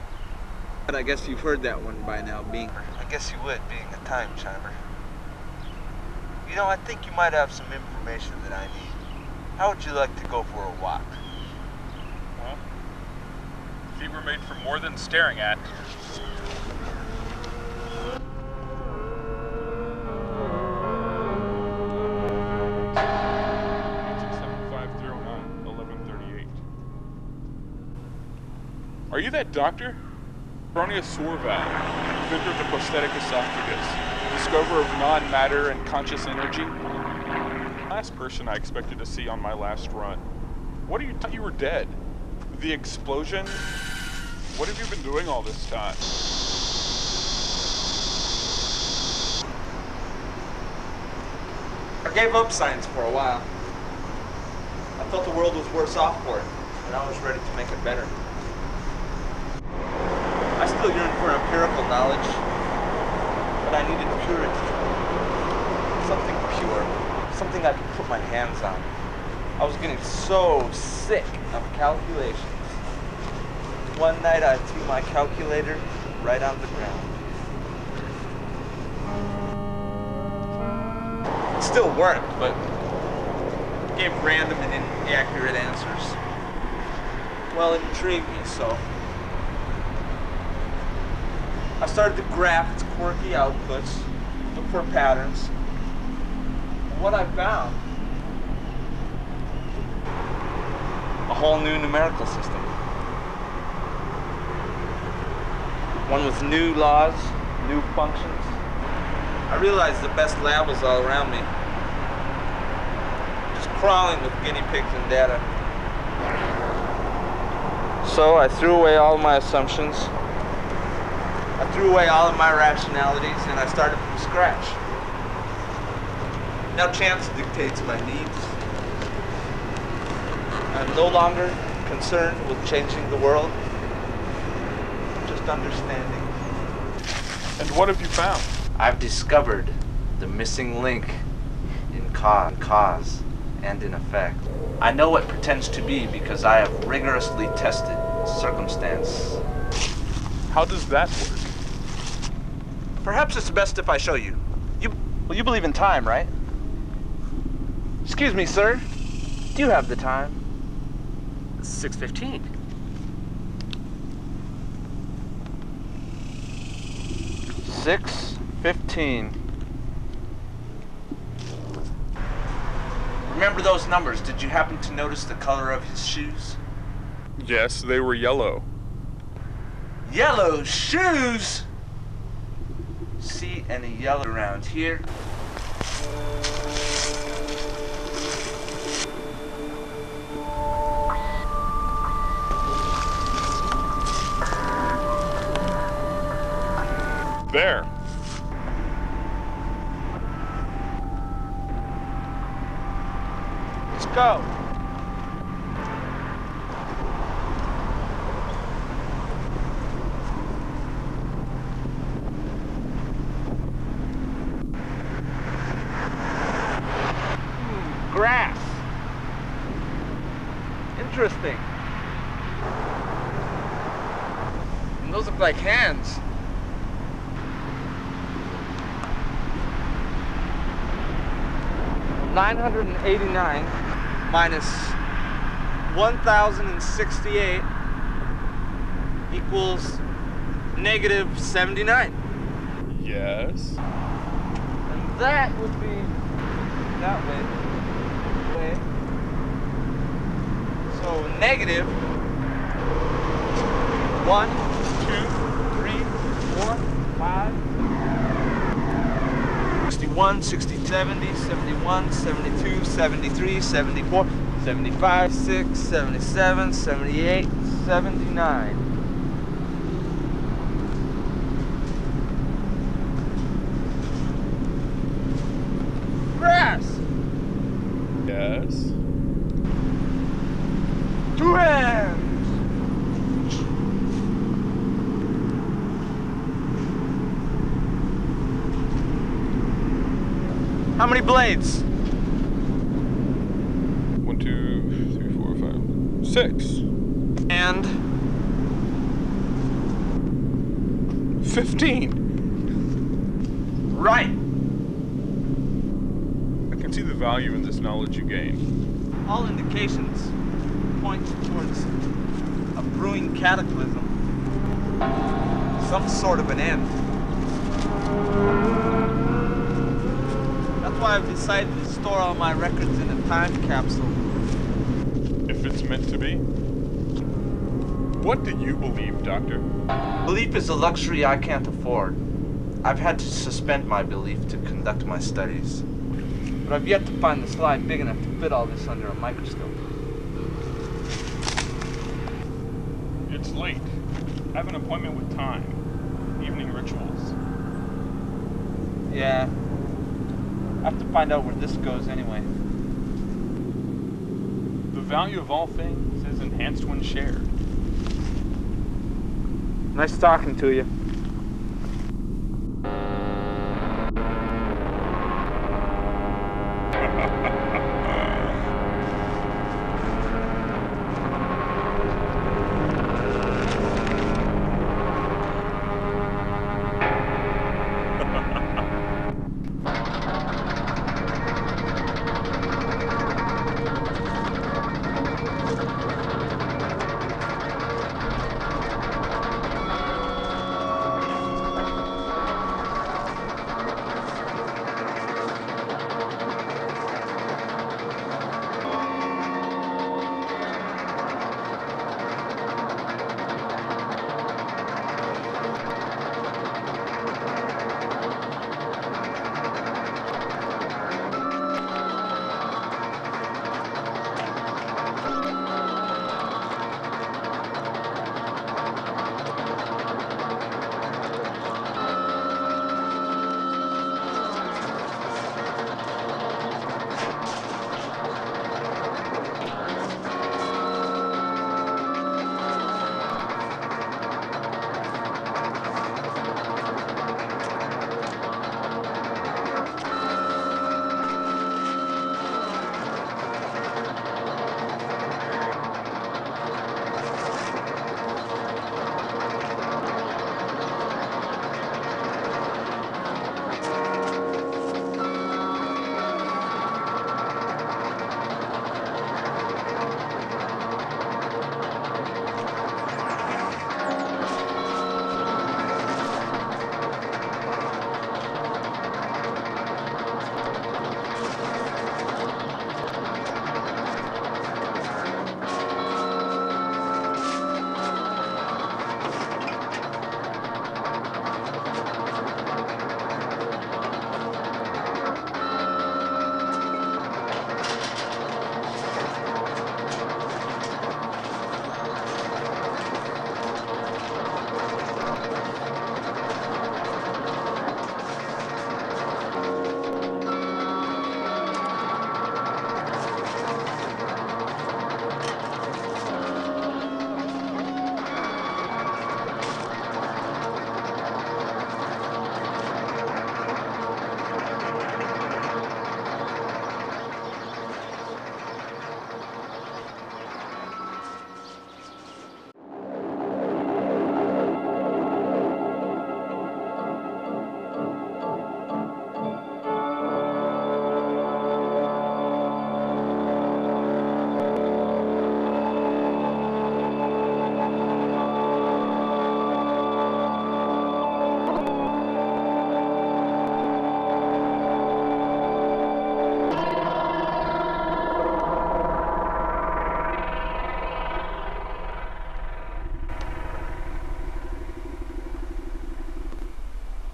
But I guess you've heard that one by now, I guess you would, being a time chimer. You know, I think you might have some information that I need. How would you like to go for a walk? Well, feet were made for more than staring at. Are you that doctor? Bronius Sorval, inventor of the prosthetic esophagus, discoverer of non-matter and conscious energy. Last person I expected to see on my last run. What do you thought you were dead? The explosion? What have you been doing all this time? I gave up science for a while. I felt the world was worse off for it, and I was ready to make it better. I still yearned for empirical knowledge, but I needed purity. Something pure, something I could put my hands on. I was getting so sick of calculations. One night I threw my calculator right on the ground. It still worked, but it gave random and inaccurate answers. Well, it intrigued me, so I started to graph its quirky outputs, look for patterns. And what I found, a whole new numerical system. One with new laws, new functions. I realized the best lab was all around me. Just crawling with guinea pigs and data. So I threw away all my assumptions. I threw away all of my rationalities and I started from scratch. Now chance dictates my needs. I'm no longer concerned with changing the world, just understanding. And what have you found? I've discovered the missing link in cause and in effect. I know what pretends to be because I have rigorously tested circumstance. How does that work? Perhaps it's best if I show you. Well, you believe in time, right? Excuse me, sir. Do you have the time? 6:15. 6:15. Remember those numbers? Did you happen to notice the color of his shoes? Yes, they were yellow. Yellow shoes? See any yellow around here? There. Let's go. Grass. Interesting. And those look like hands. $989 minus 1,068 equals -79. Yes. And that would be that way. So negative 1, 2, 3, 4, 5. 61, 60, 70, 71, 72, 73, 74, 75, 6, 77, 78, 79. Grass! Yes. 2 hands! How many blades? 1, 2, 3, 4, 5, 6. And 15. Right. I can see the value in this knowledge you gain. All indications point towards a brewing cataclysm. Some sort of an end. That's why I've decided to store all my records in a time capsule. If it's meant to be. What do you believe, Doctor? Belief is a luxury I can't afford. I've had to suspend my belief to conduct my studies. But I've yet to find the slide big enough to fit all this under a microscope. It's late. I have an appointment with time. Evening rituals. Yeah. I have to find out where this goes anyway. The value of all things is enhanced when shared. Nice talking to you.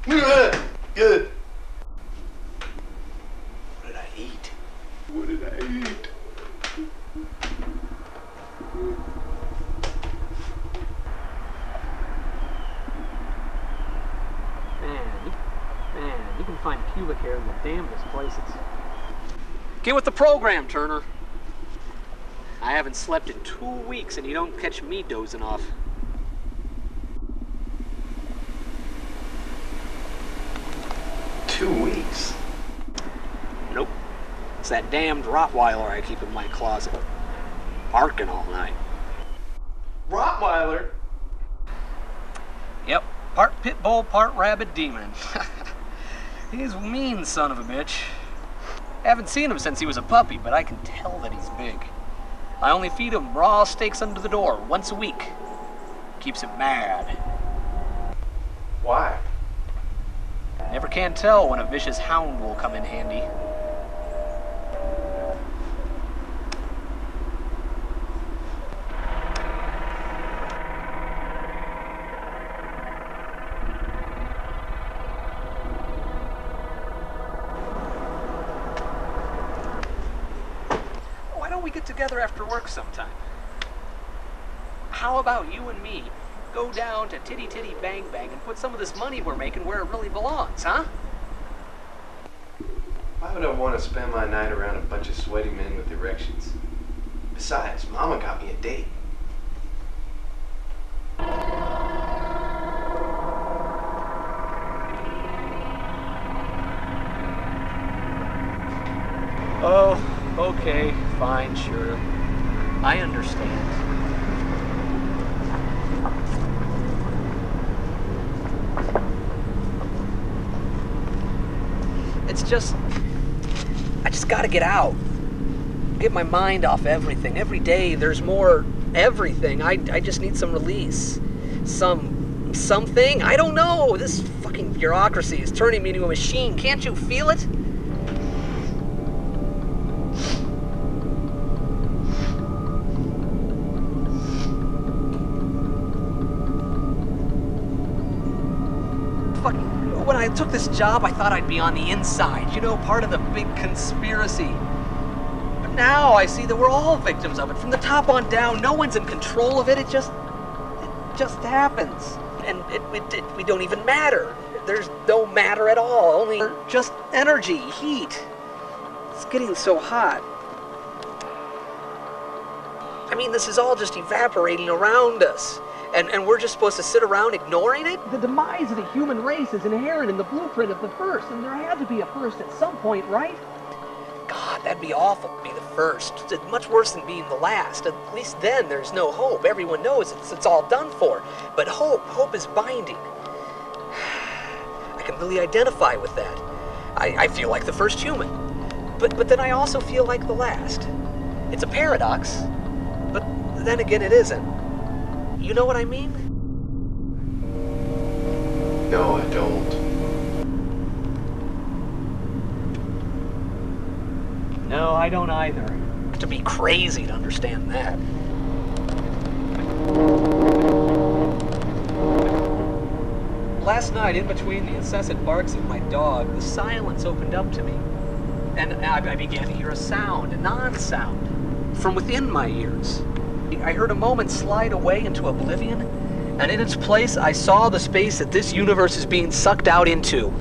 Good. What did I eat? What did I eat? Man, you can find pubic hair in the damnedest places. Get with the program, Turner. I haven't slept in 2 weeks and you don't catch me dozing off. Weeks? Nope. It's that damned Rottweiler I keep in my closet. Barking all night. Rottweiler? Yep. Part pit bull, part rabid demon. He's a mean son of a bitch. Haven't seen him since he was a puppy, but I can tell that he's big. I only feed him raw steaks under the door once a week. Keeps him mad. Why? Never can tell when a vicious hound will come in handy. Why don't we get together after work sometime? How about you and me go down to Titty Titty Bang Bang and put some of this money we're making where it really belongs, huh? Why would I want to spend my night around a bunch of sweaty men with erections? Besides, Mama got me a date. Oh, okay, fine, sure. I understand. It's just, I just gotta get out. Get my mind off everything. Every day there's more everything. I just need some release. Something? I don't know. This fucking bureaucracy is turning me into a machine. Can't you feel it? When I took this job, I thought I'd be on the inside, you know, part of the big conspiracy. But now I see that we're all victims of it. From the top on down, no one's in control of it. It just happens. And we don't even matter. There's no matter at all, only just energy, heat. It's getting so hot. I mean, this is all just evaporating around us. And we're just supposed to sit around ignoring it? The demise of the human race is inherent in the blueprint of the first, and there had to be a first at some point, right? God, that'd be awful to be the first. It's much worse than being the last. At least then there's no hope. Everyone knows it's all done for. But hope is binding. I can really identify with that. I feel like the first human. But then I also feel like the last. It's a paradox, but then again it isn't. You know what I mean? No, I don't. No, I don't either. You have to be crazy to understand that. Last night, in between the incessant barks of my dog, the silence opened up to me. And I began to hear a sound, a non-sound, from within my ears. I heard a moment slide away into oblivion, and in its place I saw the space that this universe is being sucked out into.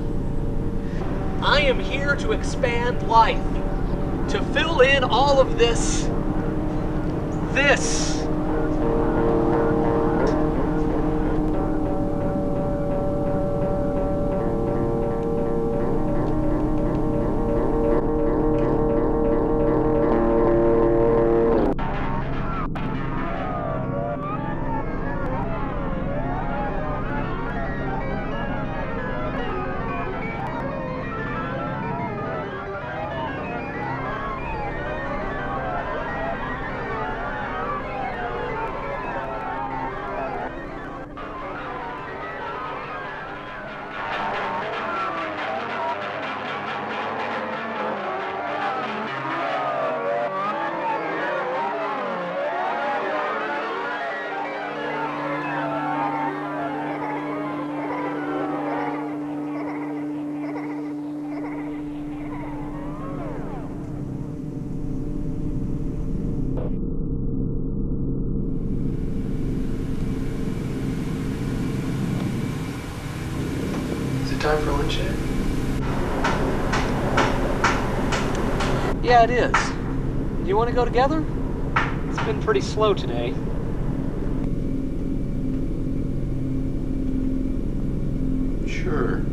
I am here to expand life, to fill in all of this. lunch yet? Yeah, it is. You want to go together? It's been pretty slow today. Sure.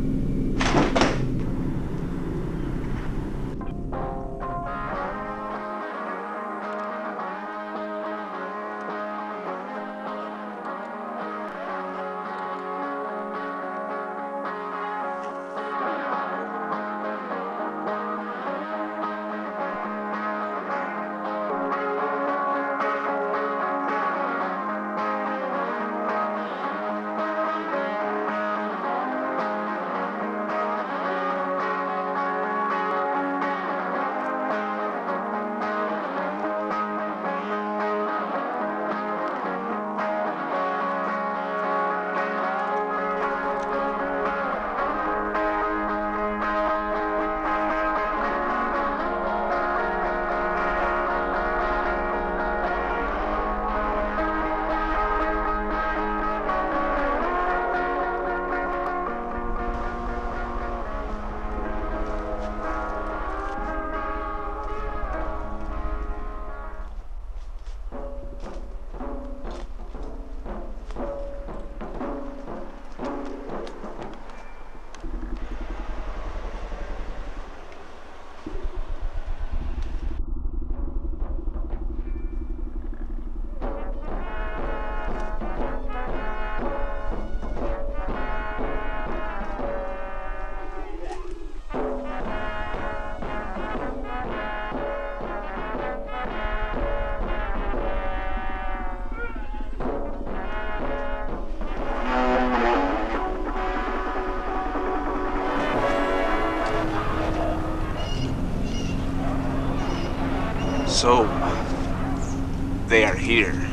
So, they are here.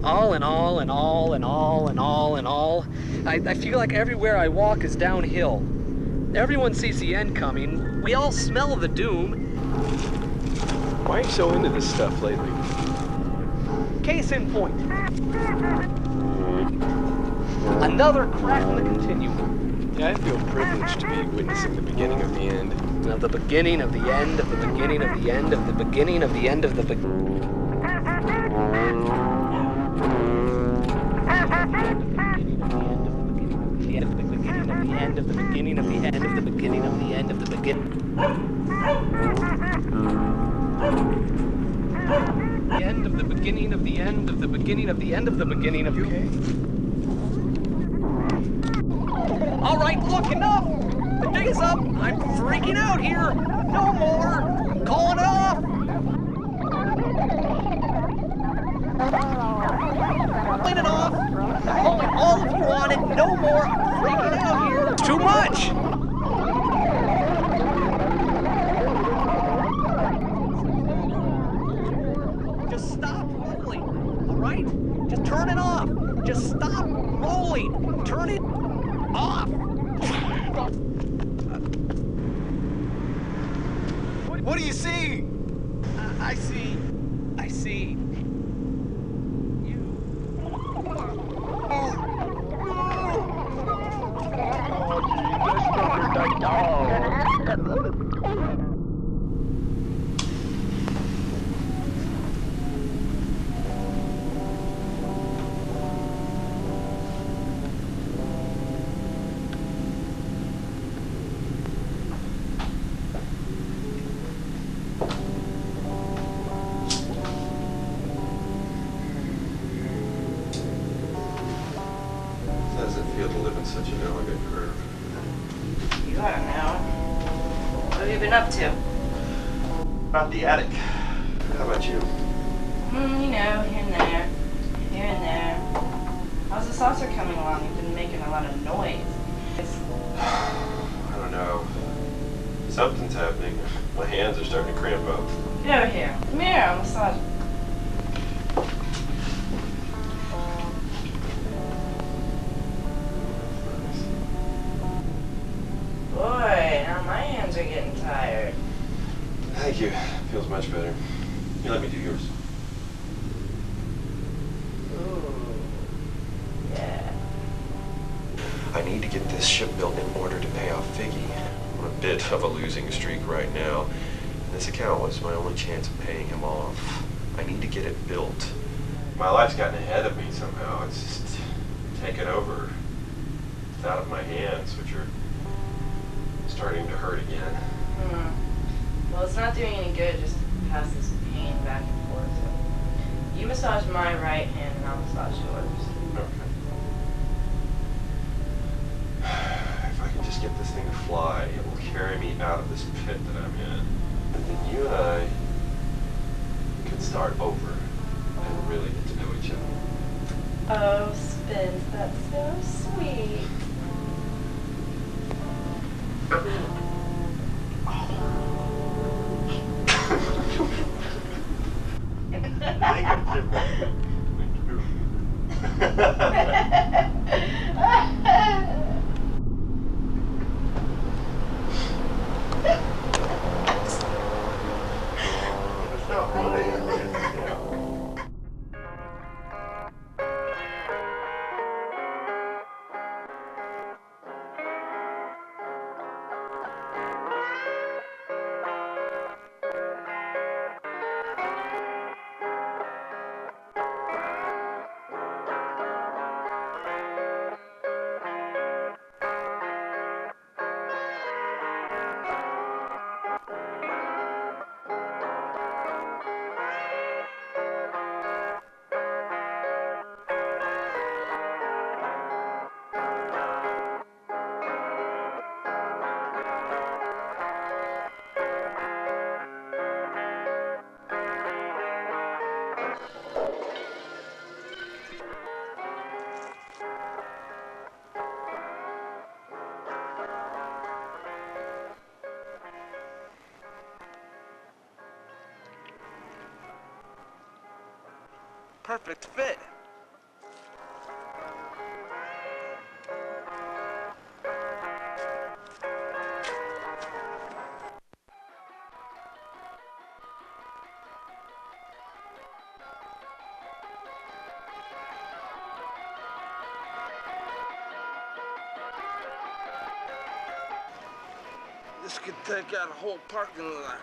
All in all, and all, and all, and all, and all, I feel like everywhere I walk is downhill. Everyone sees the end coming. We all smell the doom. Why are you so into this stuff lately? Case in point. Another crack in the continuum. Yeah, I feel privileged to be witnessing the beginning of the end. Of the beginning of the end of the beginning of the end of the beginning of the end of the beginning. The end of the beginning of the end of the beginning of the end of the beginning of the end of the beginning. The end of the beginning of the end of the beginning of the end of the beginning of. Okay. All right, look, enough. The dig is up. I'm freaking out here. No more. I'm calling it off. Calling it off. I'm calling all of you on it. No more. I'm freaking out here. It's too much. Just stop rolling. All right? Just turn it off. Just stop rolling. Turn it off. What do you see? I see. You. How does it feel to live in such an elegant curve? You ought to know. What have you been up to? About the attic. How about you? You know, here and there. Here and there. How's the saucer coming along? You've been making a lot of noise. I don't know. Something's happening. My hands are starting to cramp up. Get over here. Come here, I'll massage. Boy, now my hands are getting tired. Thank you. Feels much better. You let me do yours. Ooh. Yeah. I need to get this ship built in order to pay off Figgy. I'm on a bit of a losing streak right now. And this account was my only chance of paying him off. I need to get it built. My life's gotten ahead of me somehow. It's just taken over. It's out of my hands, which are starting to hurt again. Well, it's not doing any good just to pass this pain back and forth. So you massage my right hand and I'll massage yours. Okay. If I can just get this thing to fly, it will carry me out of this pit that I'm in. And then you and I can start over and really get to know each other. Oh, Spence, that's so sweet. Perfect fit. could take out a whole parking lot.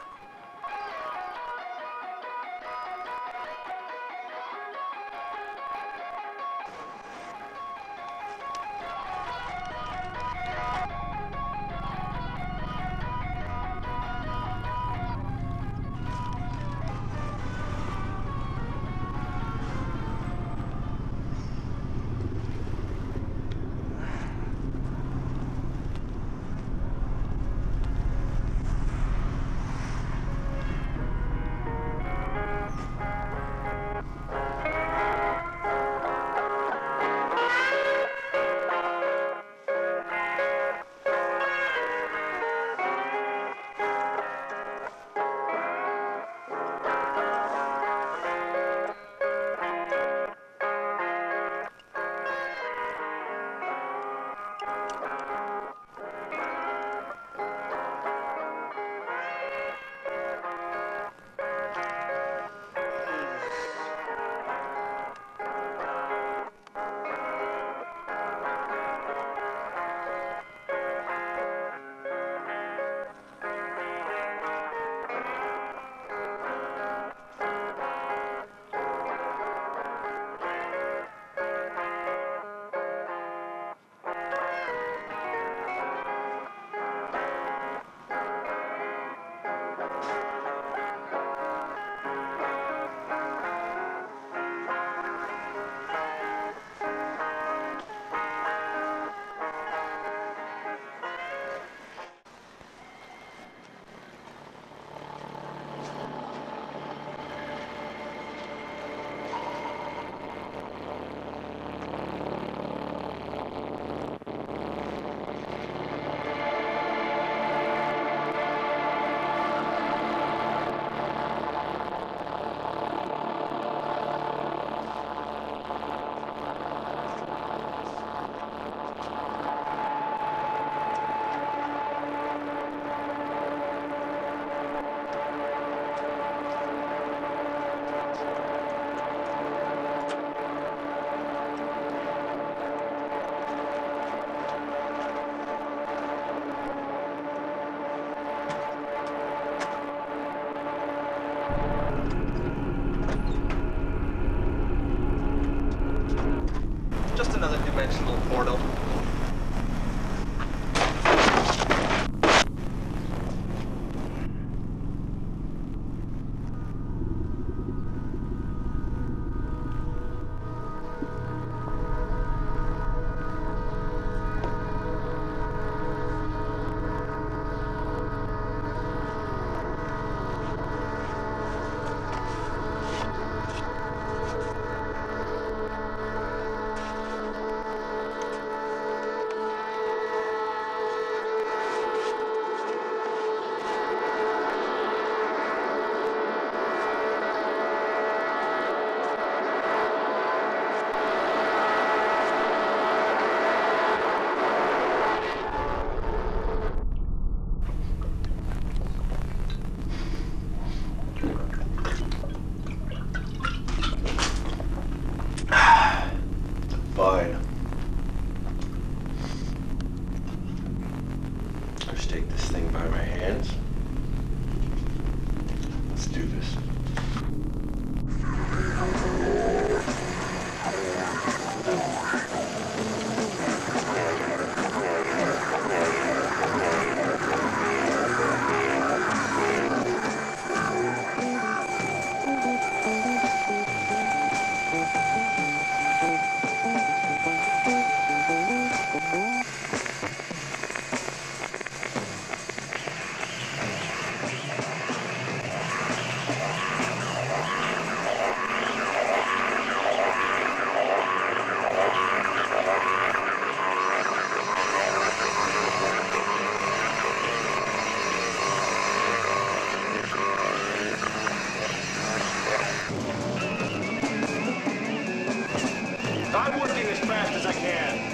Just another dimensional portal. Fine. I just take this thing by my hands. Let's do this. I'm working as fast as I can.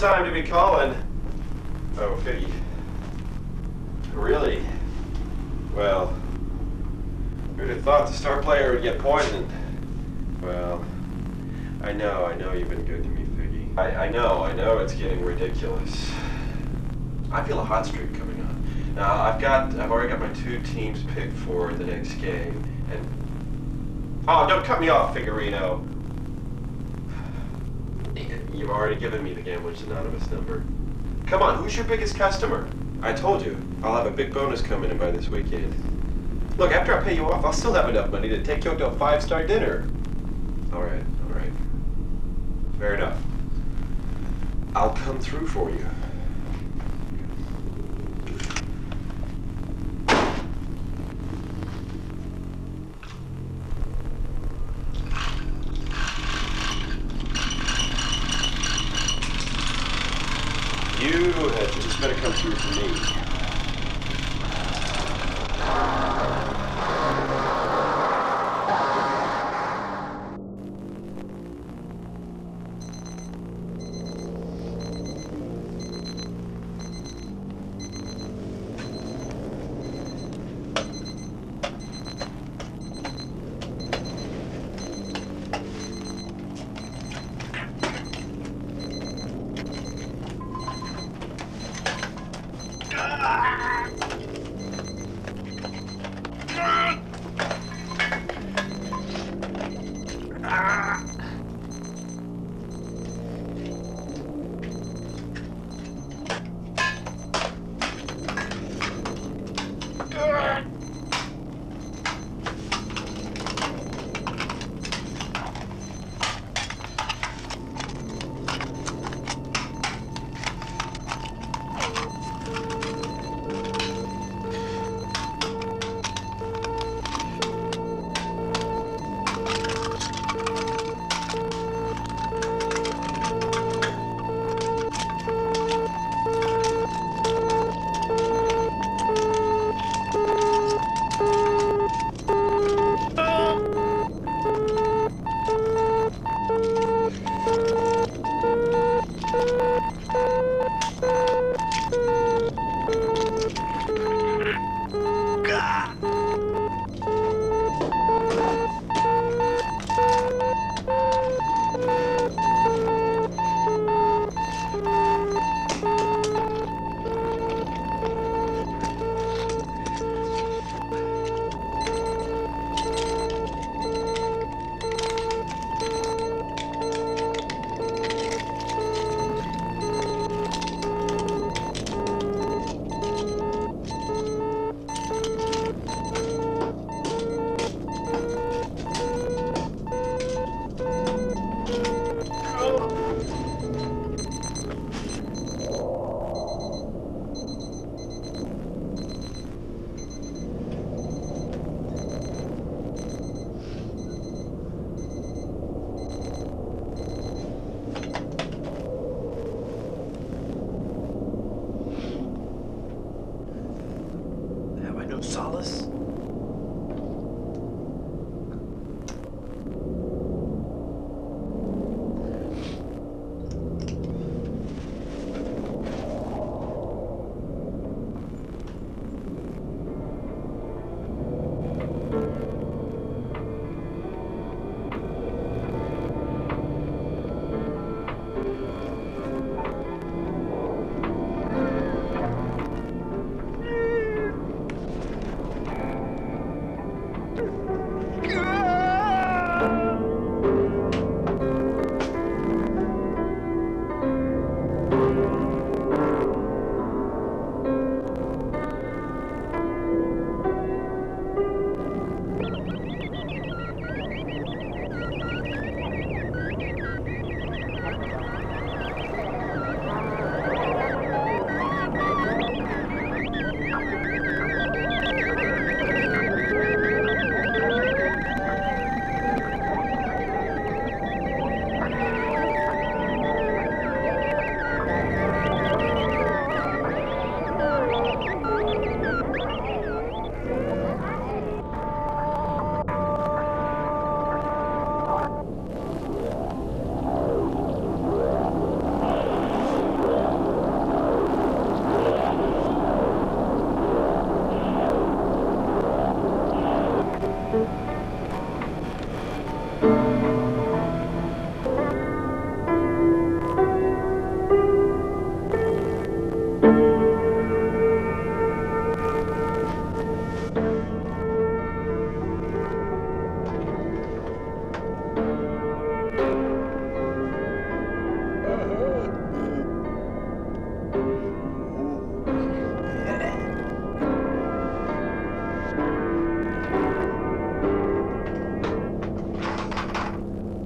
time to be calling. Oh, Figgy. Really? Well, who'd have thought the star player would get poisoned? Well, I know you've been good to me, Figgy. I know it's getting ridiculous. I feel a hot streak coming on. Now, I've already got my 2 teams picked for the next game, and... Oh, don't cut me off, Figurino! You've already given me the Gamblers Anonymous number. Come on, who's your biggest customer? I told you, I'll have a big bonus coming in by this weekend. Look, after I pay you off, I'll still have enough money to take you out to a 5-star dinner. All right. Fair enough. I'll come through for you. You had just better come through for me. Solace?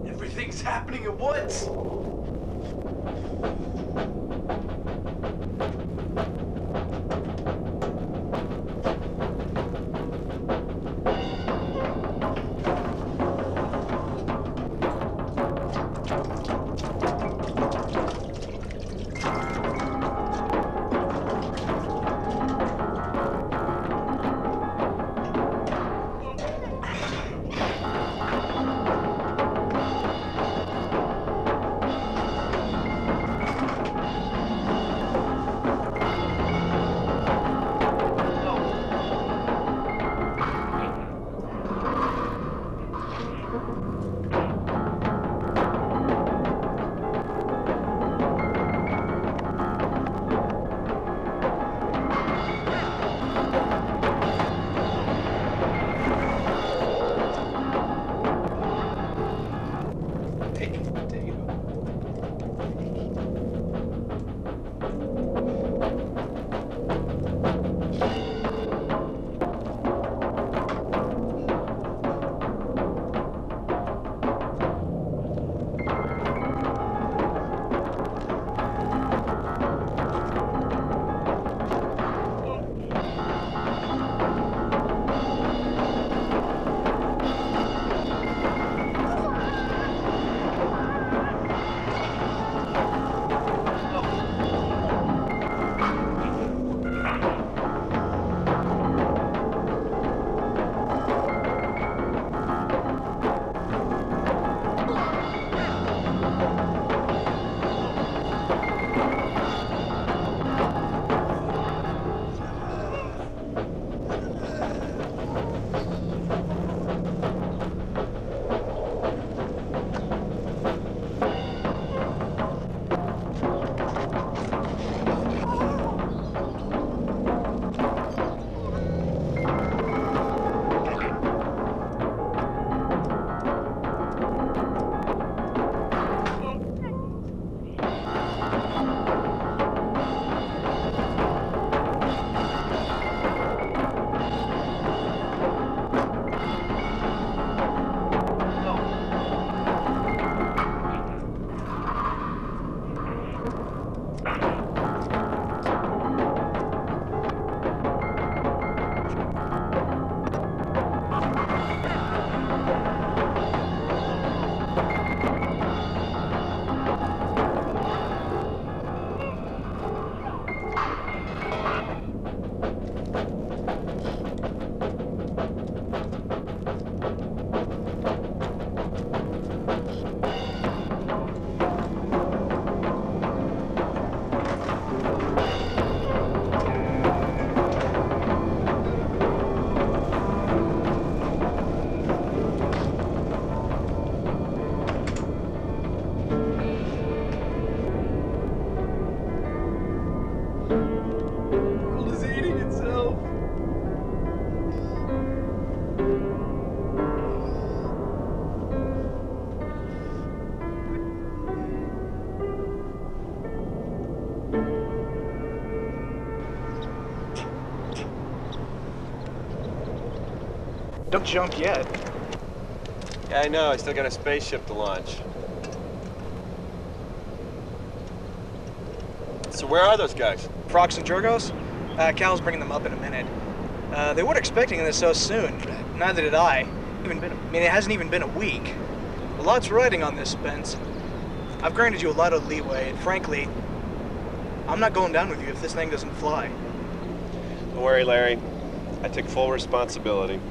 Everything's happening at once. Don't jump yet. Yeah, I know. I still got a spaceship to launch. So where are those guys? Frox and Jorgos? Cal's bringing them up in a minute. They weren't expecting this so soon. Neither did I. It hasn't even been a week. A lot's riding on this, Spence. I've granted you a lot of leeway, and frankly, I'm not going down with you if this thing doesn't fly. Don't worry, Larry. I take full responsibility.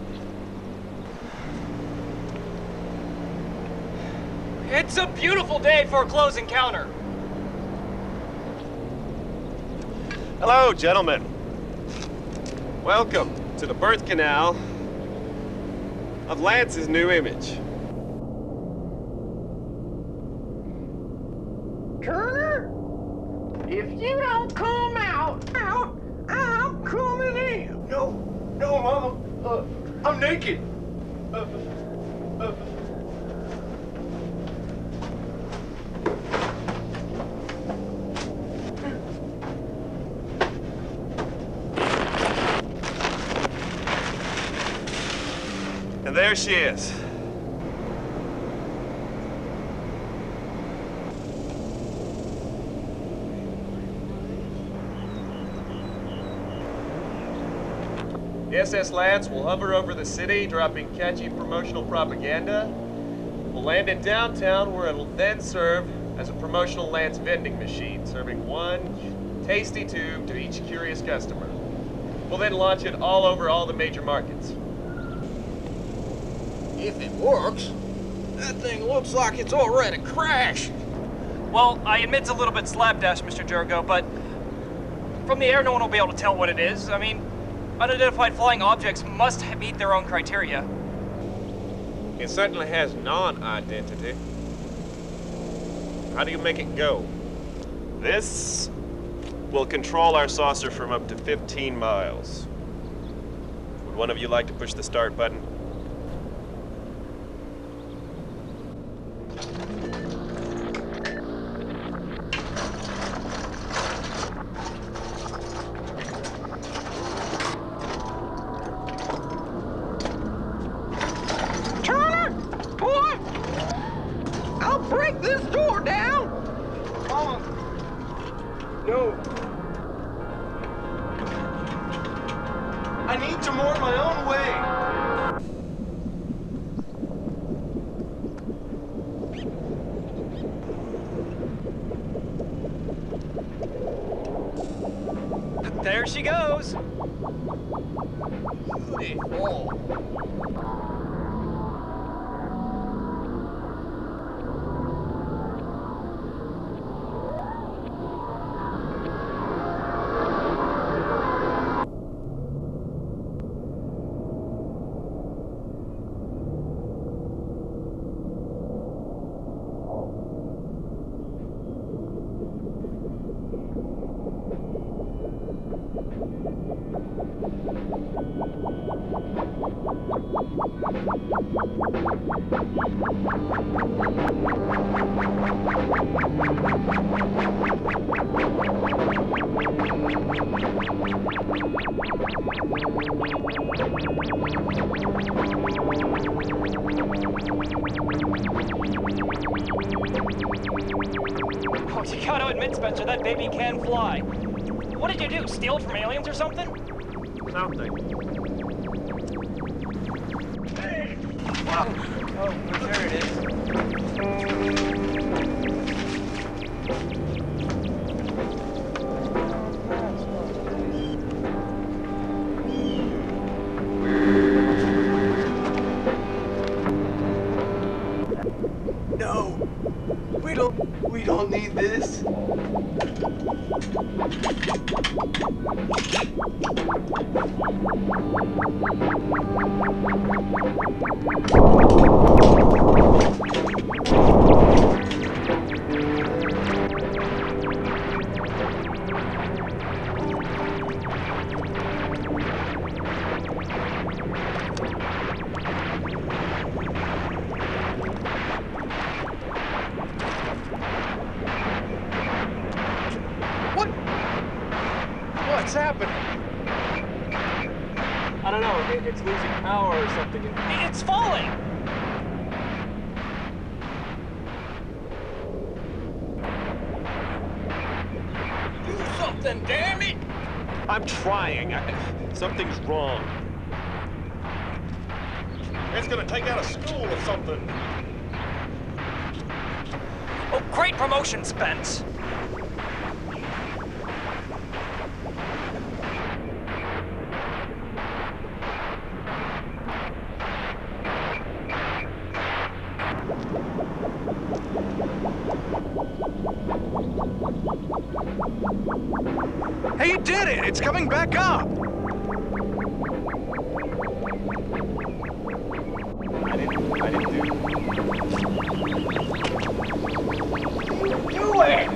It's a beautiful day for a close encounter. Hello, gentlemen. Welcome to the birth canal of Lance's new image. Turner, if you don't come out out! I'm coming in! No, Mama. I'm naked. And there she is. The SS Lance will hover over the city, dropping catchy promotional propaganda. We'll land in downtown, where it'll then serve as a promotional Lance vending machine, serving one tasty tube to each curious customer. We'll then launch it all over all the major markets. If it works, that thing looks like it's already crashed. Well, I admit it's a little bit slapdash, Mr. Jericho, but from the air, no one will be able to tell what it is. I mean, unidentified flying objects must meet their own criteria. It certainly has non-identity. How do you make it go? This will control our saucer from up to 15 miles. Would one of you like to push the start button? Break this door down! No. I need to moor my own way. There she goes. Beautiful. Oh, you gotta admit, Spencer, that baby can fly. What did you do? Steal it from aliens or something? Something. Hey! Oh, there it is. No, we don't need this. What's happening? I don't know, it's losing power or something. It's falling! Do something, damn it! I'm trying. Something's wrong. It's gonna take out a school or something. Oh, great promotion, Spence! Hey, you did it! It's coming back up! I didn't do Do it!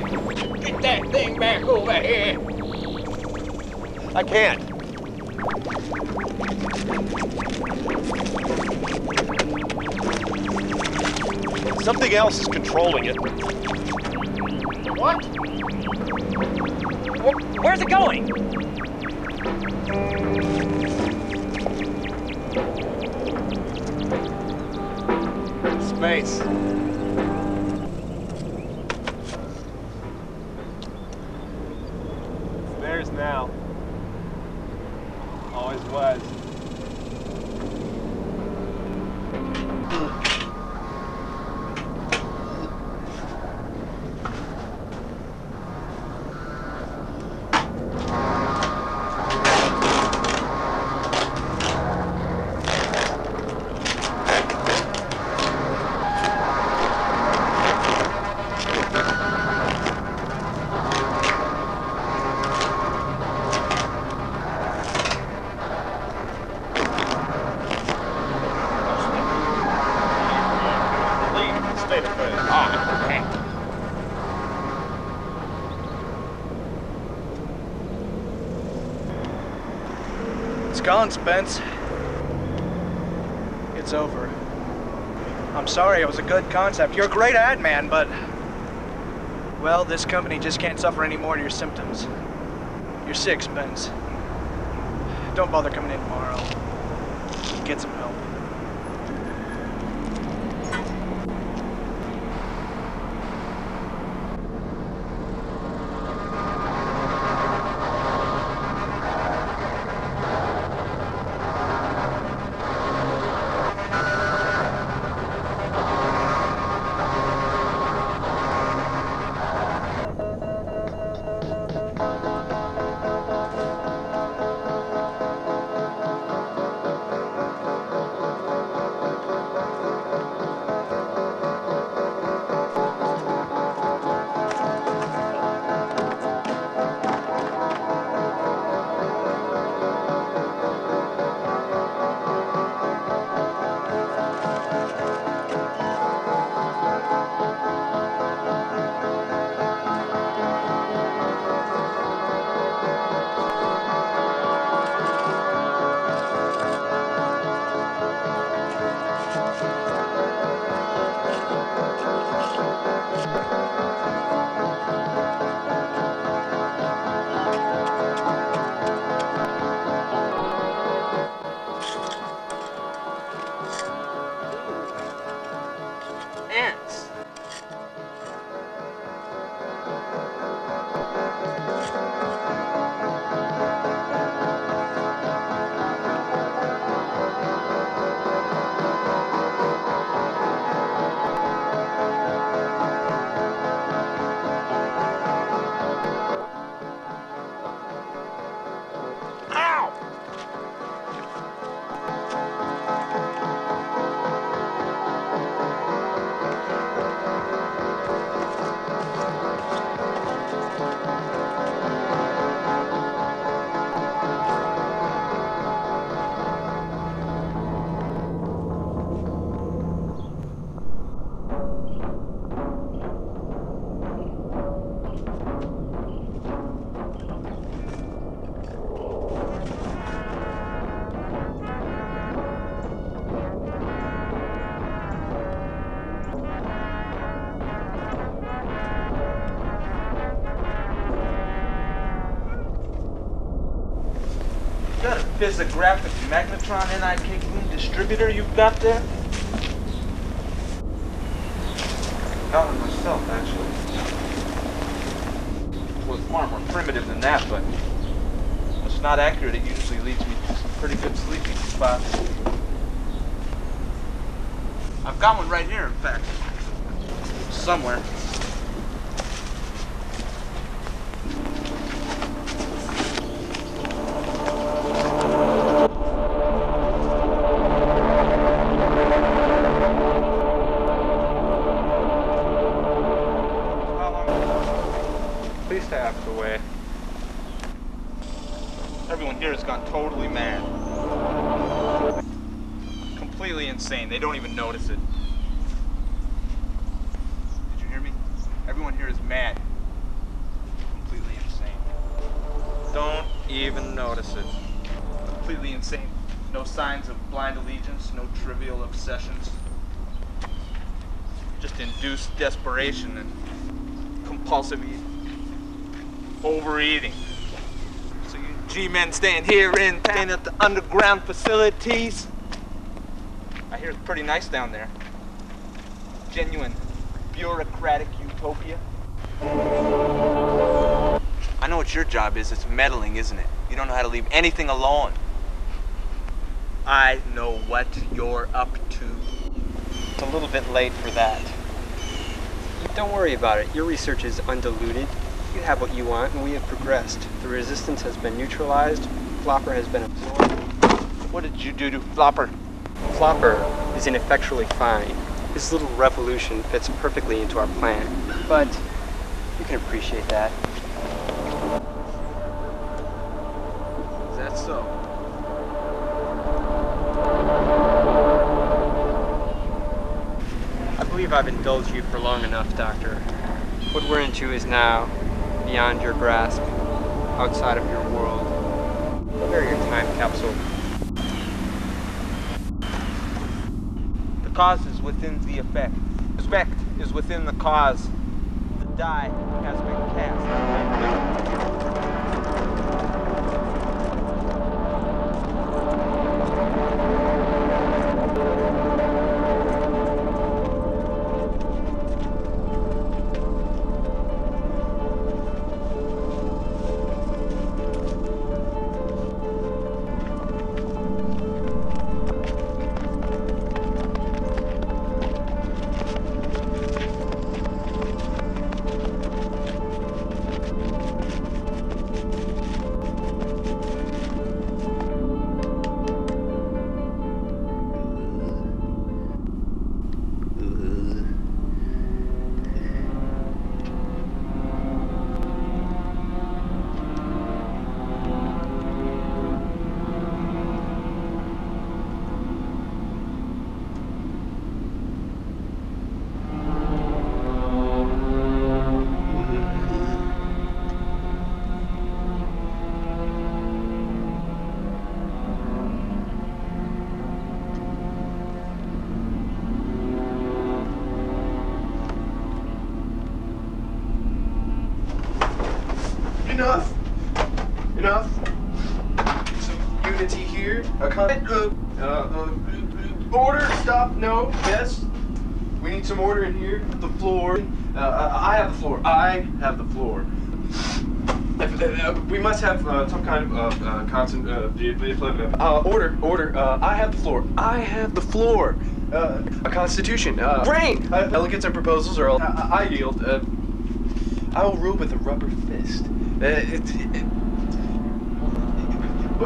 Get that thing back over here! I can't. Something else is controlling it. What? Where's it going? Space. It's theirs now. Always was. It's gone, Spence. It's over. I'm sorry, it was a good concept. You're a great ad man, but... well, this company just can't suffer any more of your symptoms. You're sick, Spence. Don't bother coming in tomorrow. Get some help. Ants. Is that a Physographic Magnetron NIK Gloom distributor you've got there? Got one myself, actually. Well, it's far more primitive than that, but when it's not accurate, it usually leads me to some pretty good sleeping spots. I've got one right here, in fact. Somewhere. At least half the way. Everyone here has gone totally mad. Completely insane. They don't even notice it. Did you hear me? Everyone here is mad. Completely insane. Don't even notice it. Completely insane. No signs of blind allegiance, no trivial obsessions. Just induced desperation and compulsive overeating. So you G-men staying here in town at the underground facilities. I hear it's pretty nice down there. Genuine bureaucratic utopia. I know what your job is. It's meddling, isn't it? You don't know how to leave anything alone. I know what you're up to. It's a little bit late for that. Don't worry about it. Your research is undiluted. You have what you want, and we have progressed. The resistance has been neutralized. Flopper has been absorbed. What did you do to Flopper? Flopper is ineffectually fine. This little revolution fits perfectly into our plan, but you can appreciate that. Is that so? I believe I've indulged you for long enough, Doctor. What we're into is now beyond your grasp, outside of your world. Prepare your time capsule. The cause is within the effect. Effect is within the cause. The die has been cast. Enough! Enough! Some unity here. Order! Stop! No! Yes! We need some order in here. The floor. I have the floor. I have the floor. We must have some kind of constant order. Order. I have the floor. I have the floor. A constitution. Brain. Delegates and proposals are all. I yield. I will rule with a rubber fist.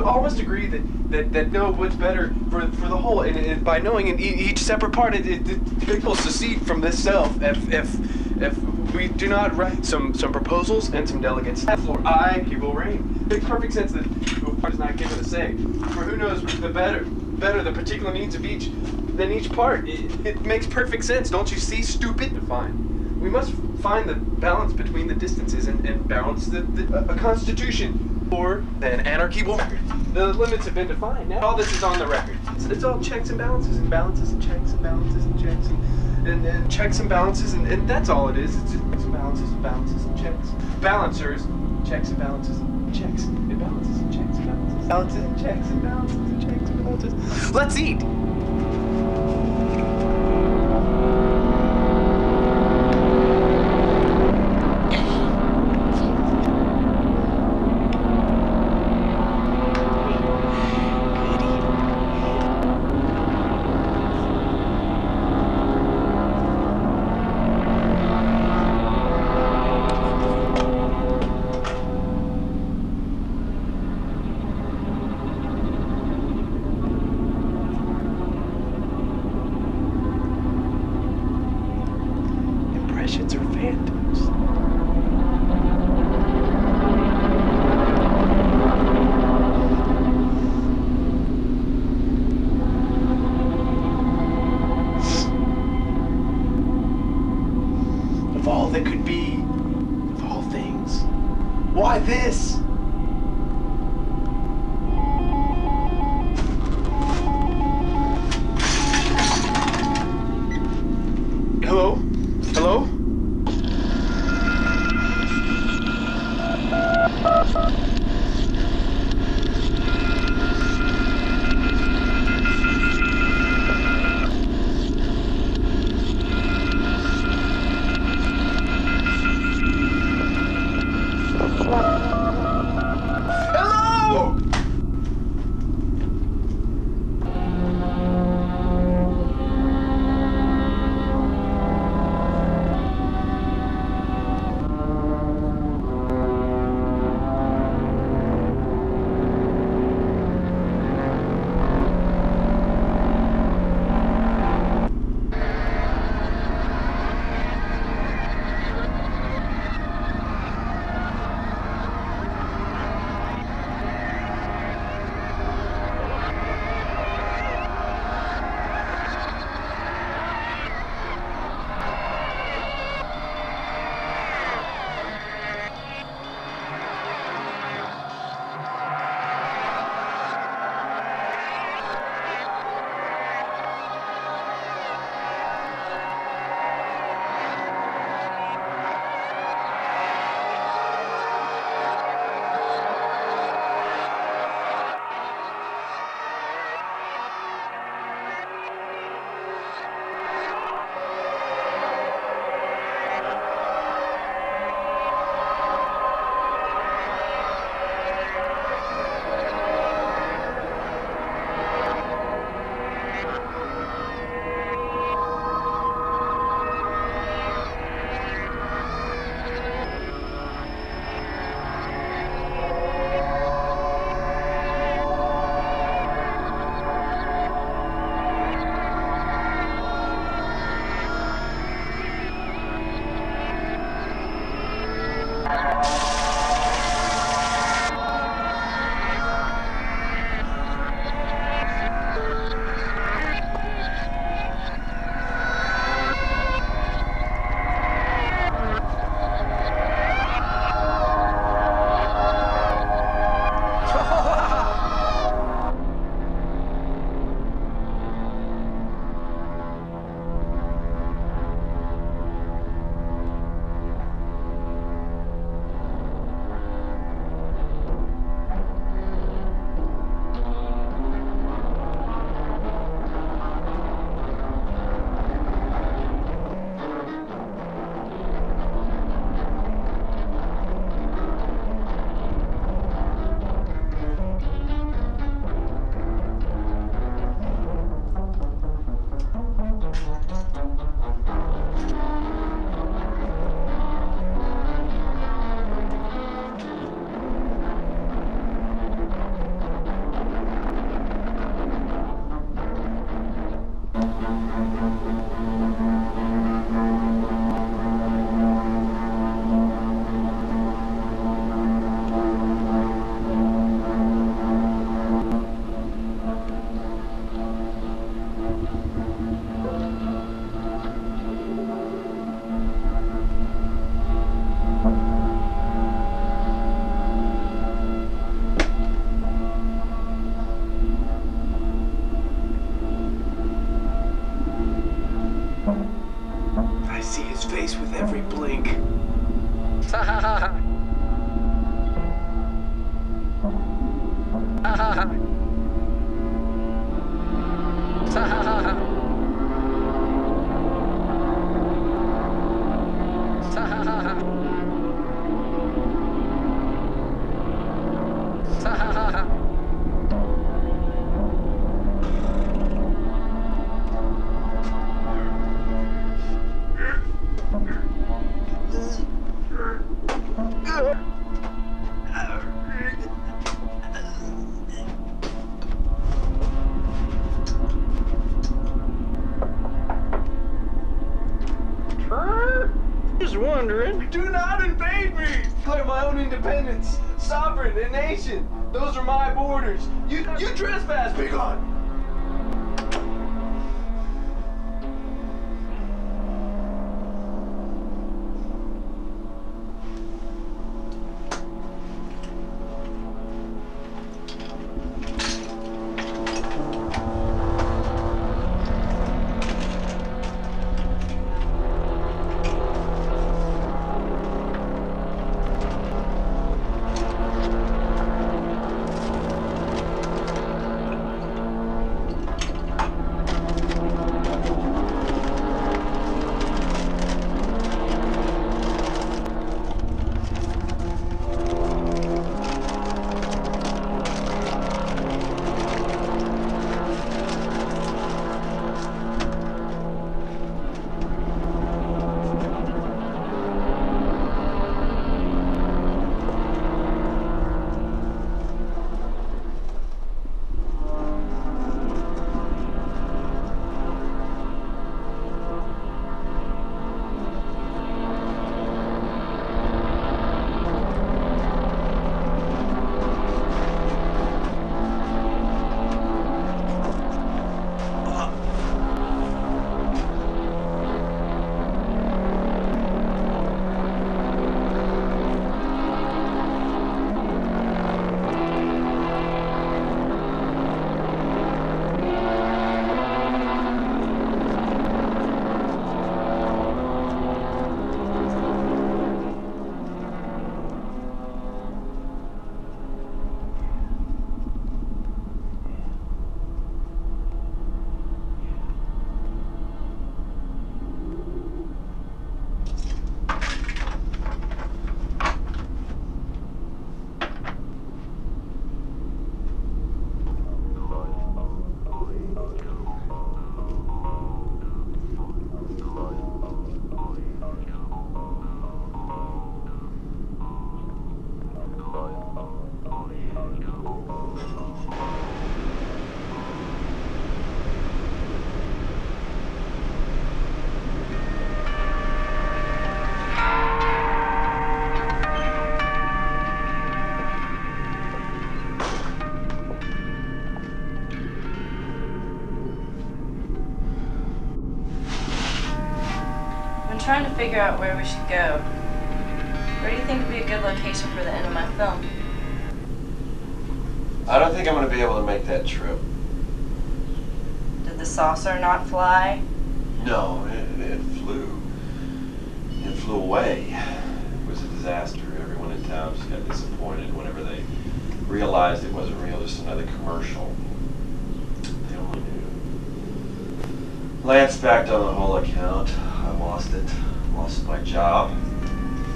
All must agree that know what's better for the whole, and by knowing in each separate part, it will secede from this self. If we do not write some proposals and some delegates, he will reign. It makes perfect sense that the part is not given a say. For who knows the better the particular needs of each than each part. It makes perfect sense. Don't you see? Stupid. Fine. We must find the balance between the distances and balance a constitution. Or then anarchy will. The limits have been defined. Now all this is on the record. It's all checks and balances and balances and checks and balances and checks and checks and balances and that's all it is. It's checks and balances and checks. Balancers, checks and balances and checks and balances and checks and balances. Balances and checks and balances and checks and balances. Let's eat. Just wondering. Do not invade me! Declare my own independence, sovereign, and nation. Those are my borders. You trespass, be gone! Trying to figure out where we should go. Where do you think would be a good location for the end of my film? I don't think I'm going to be able to make that trip. Did the saucer not fly? No, it flew. It flew away. It was a disaster. Everyone in town just got disappointed whenever they realized it wasn't real, just another commercial. They only knew. Lance backed on the whole account. I lost it. Lost my job.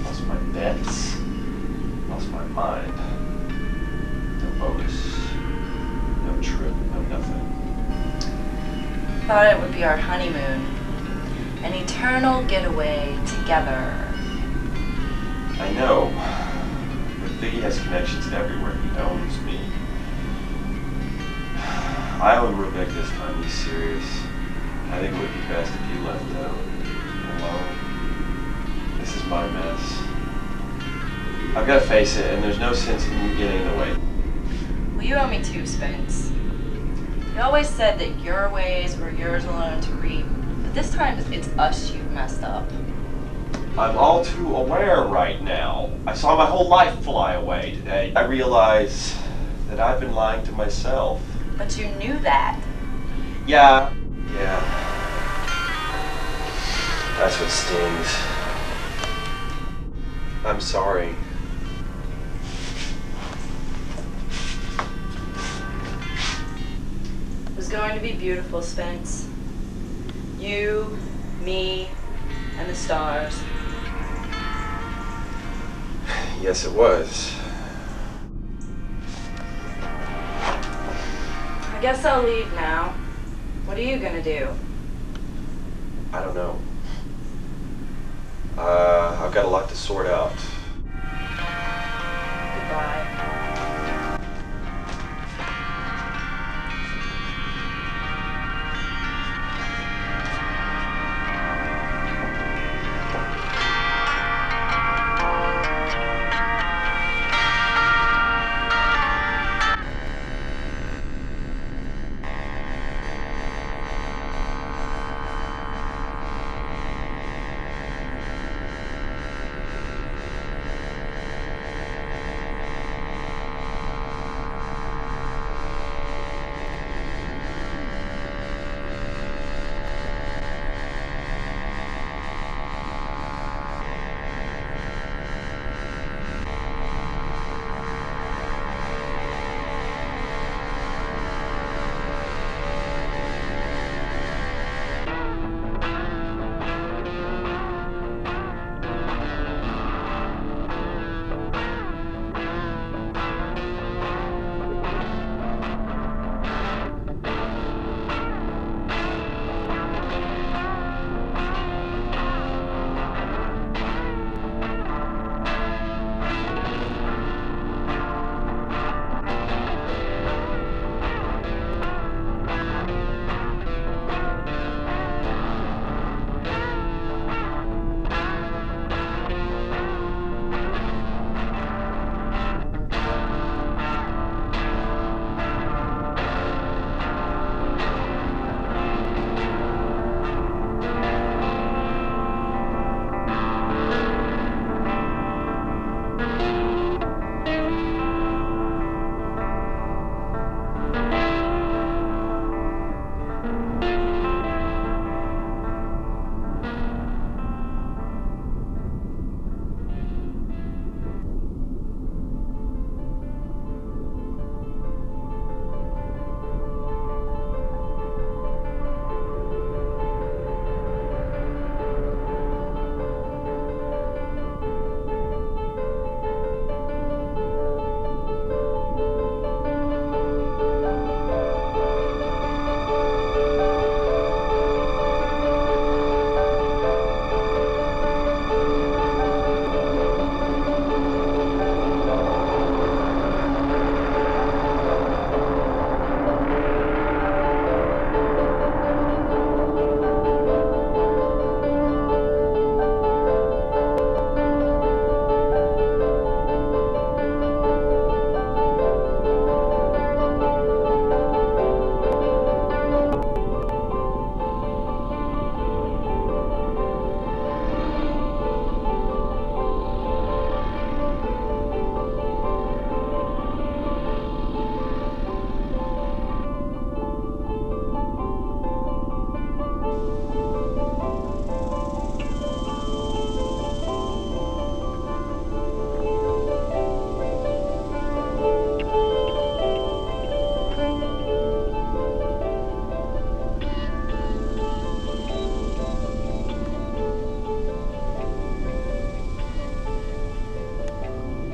Lost my bets. Lost my mind. No bonus. No trip. No nothing. Thought it would be our honeymoon. An eternal getaway together. I know. But Biggie has connections everywhere. He owns me. I own Rebecca this time. He's serious. I think it would be best if you left alone. This is my mess. I've got to face it, and there's no sense in you getting in the way. Well, you owe me too, Spence. You always said that your ways were yours alone to reap, but this time it's us you've messed up. I'm all too aware right now. I saw my whole life fly away today. I realize that I've been lying to myself. But you knew that. Yeah. That's what stings. I'm sorry. was going to be beautiful, Spence. You, me, and the stars. Yes, it was. I guess I'll leave now. What are you gonna do? I don't know. I've got a lot to sort out. Goodbye.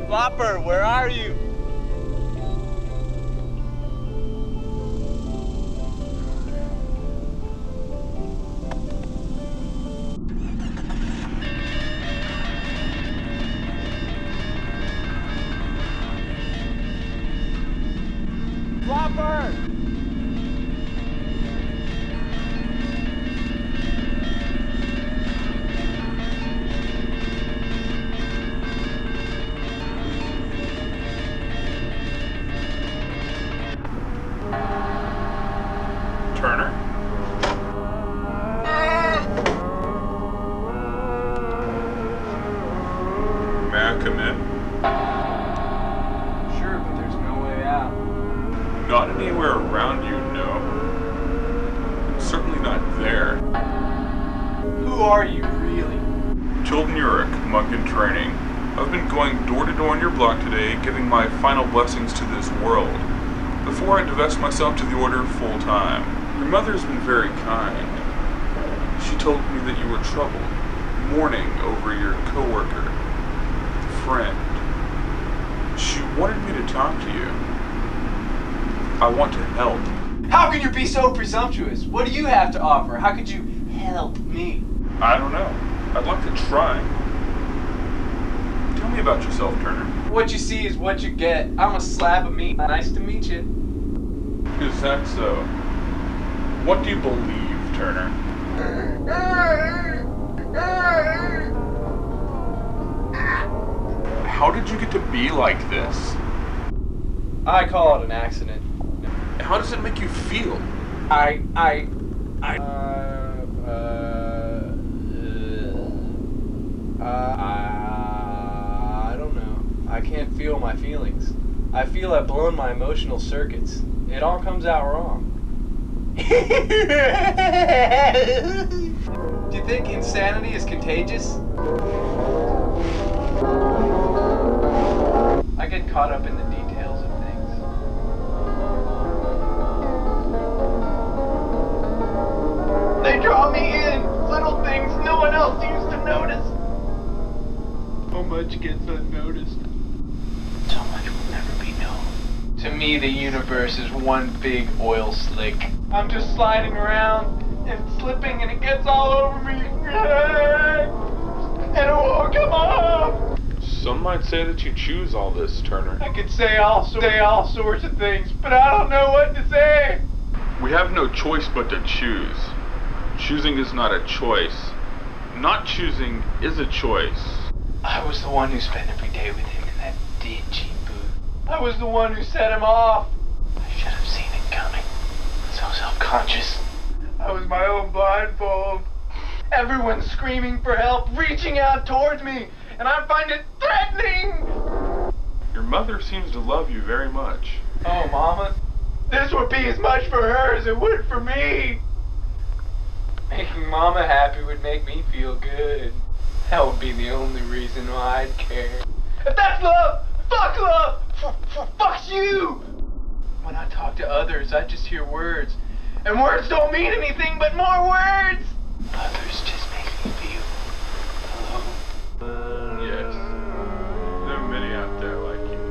Flopper, where are you? Flopper! Turner? May I come in? Sure, but there's no way out. Not anywhere around you, no. Certainly not there. Who are you, really? Tilden Urich, monk in training. I've been going door to door on your block today, giving my final blessings to this world. The Before I divest myself to the Order full time, your mother's been very kind. She told me that you were troubled, mourning over your coworker, friend. She wanted me to talk to you. I want to help. How can you be so presumptuous? What do you have to offer? How could you help me? I don't know. I'd like to try. Tell me about yourself, Turner. What you see is what you get. I'm a slab of meat. Nice to meet you. Is that so? What do you believe, Turner? How did you get to be like this? I call it an accident. How does it make you feel? I don't know. I can't feel my feelings. I feel I've blown my emotional circuits. It all comes out wrong. Do you think insanity is contagious? I get caught up in the details of things. They draw me in! Little things no one else seems to notice! So much gets unnoticed. So much will never be known. To me, the universe is one big oil slick. I'm just sliding around and slipping and it gets all over me. And it won't come off! Some might say that you choose all this, Turner. I could say all sorts of things, but I don't know what to say. We have no choice but to choose. Choosing is not a choice. Not choosing is a choice. I was the one who spent every day with him in that dingy booth. I was the one who set him off. I should have seen it coming. So self-conscious. I was my own blindfold. Everyone's screaming for help, reaching out towards me, and I find it threatening. Your mother seems to love you very much. Oh, Mama, this would be as much for her as it would for me. Making Mama happy would make me feel good. That would be the only reason why I'd care. If that's love, fuck love, fuck you. When I talk to others, I just hear words. And words don't mean anything but more words. Others just make me feel alone. Yes. There are many out there like you.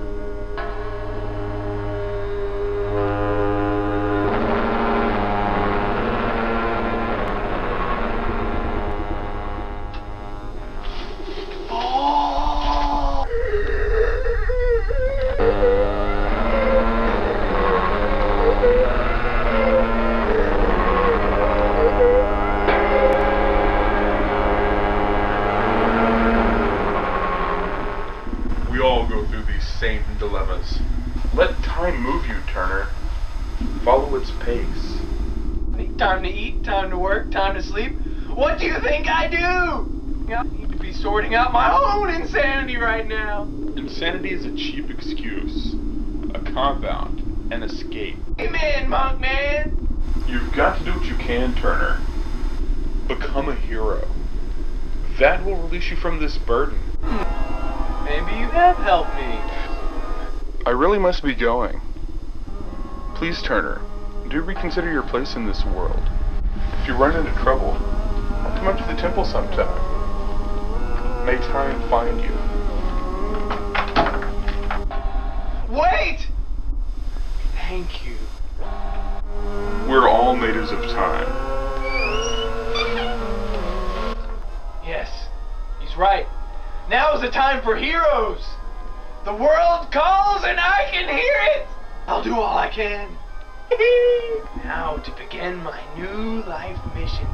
We all go through these same dilemmas. Let time move you, Turner. Follow its pace. Time to eat, time to work, time to sleep. What do you think I do? I need to be sorting out my own insanity right now. Insanity is a cheap excuse, a cop-out, an escape. Amen, monk man. You've got to do what you can, Turner. Become a hero. That will release you from this burden. Maybe you have helped me. I really must be going. Please, Turner, do reconsider your place in this world. If you run into trouble, I'll come up to the temple sometime. May time find you. Wait! Thank you. We're all natives of time. Yes, he's right. Now is the time for heroes. The world calls and I can hear it. I'll do all I can. Now to begin my new life mission.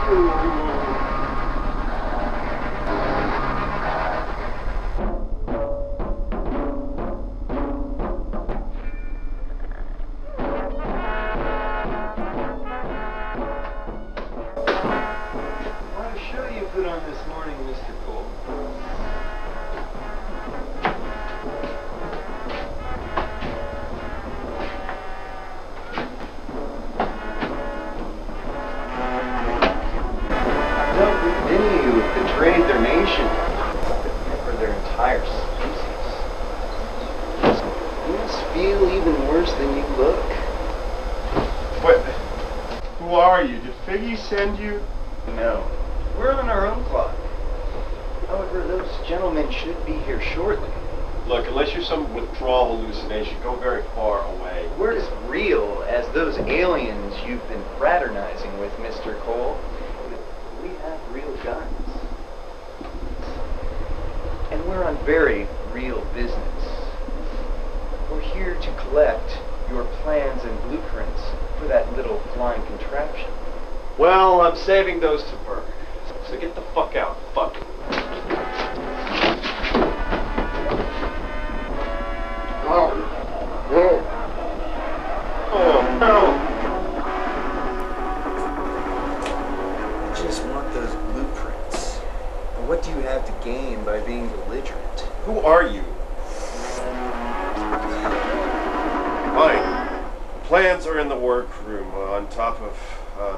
What a show you put on this morning, Mr. Cole. I've dealt with many who have betrayed their nation or their entire species. You must feel even worse than you look. What? Who are you? Did Figgy send you? No. We're on our own clock. However, those gentlemen should be here shortly. Look, unless you're some withdrawal hallucination, go very far away. We're as real as those aliens you've been fraternizing with, Mr. Cole. We have real guns. And we're on very real business. We're here to collect your plans and blueprints for that little flying contraption. Well, I'm saving those to burn. So get the fuck out. Fuck. I just want those blueprints. And what do you have to gain by being belligerent? Who are you? Fine. Plans are in the workroom on top of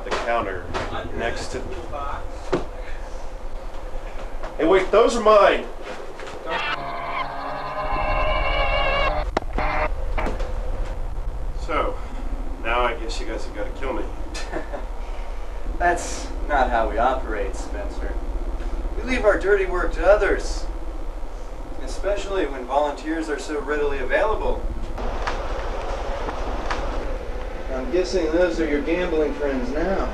the counter next to... Hey, wait, those are mine. So, now I guess you guys have got to kill me. That's not how we operate, Spencer. We leave our dirty work to others. Especially when volunteers are so readily available. I'm guessing those are your gambling friends now.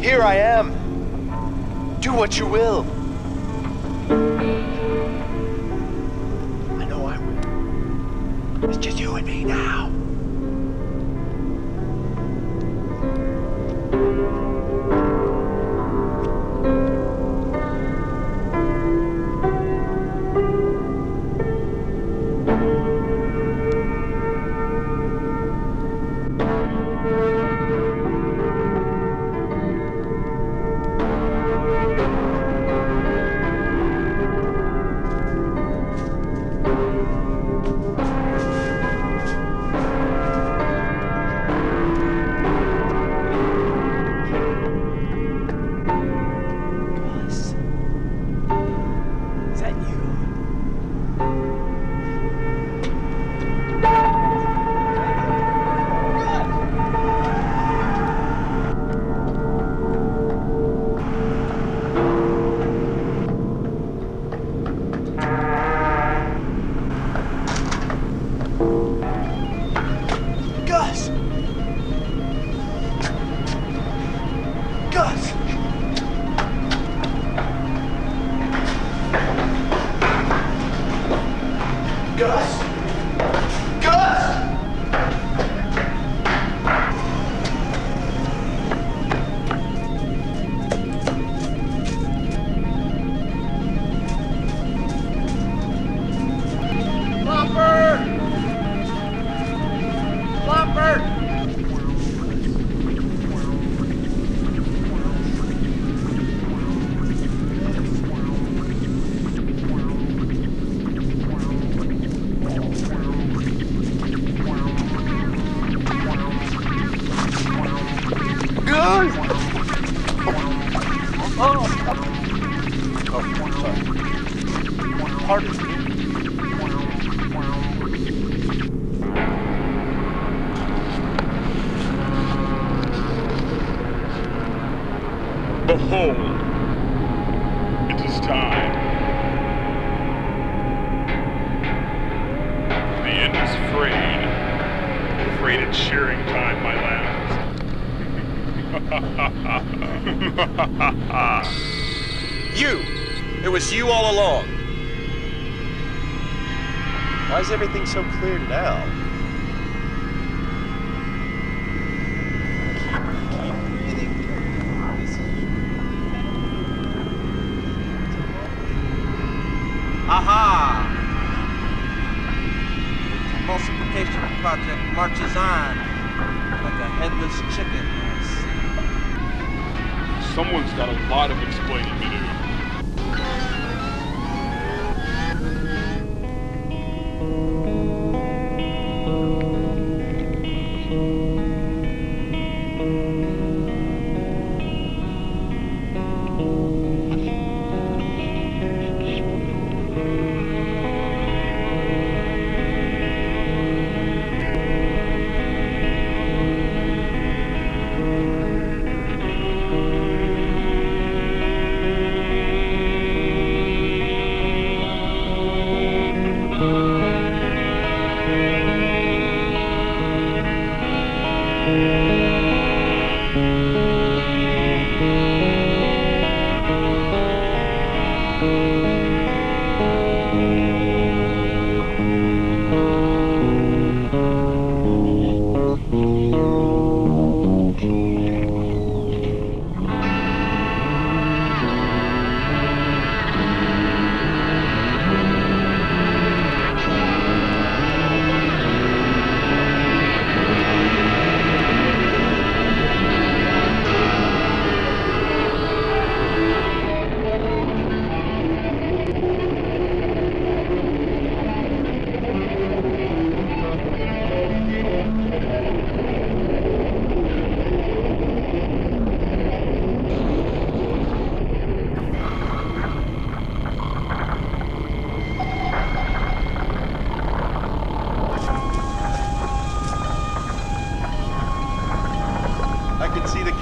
Here I am. Do what you will. I know I will. It's just you and me now. Behold, it is time. The end is frayed. Afraid it's shearing time, my lambs. You! It was you all along. Why is everything so clear now? Aha! The emulsification project marches on like a headless chicken. Someone's got a lot of explaining to do.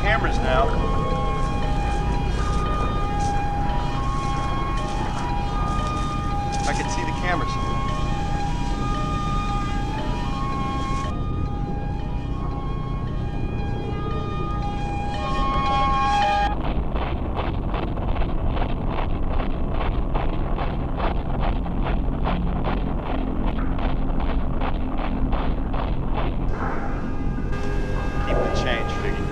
Cameras now. I can see the cameras. Keep the change, Figgy.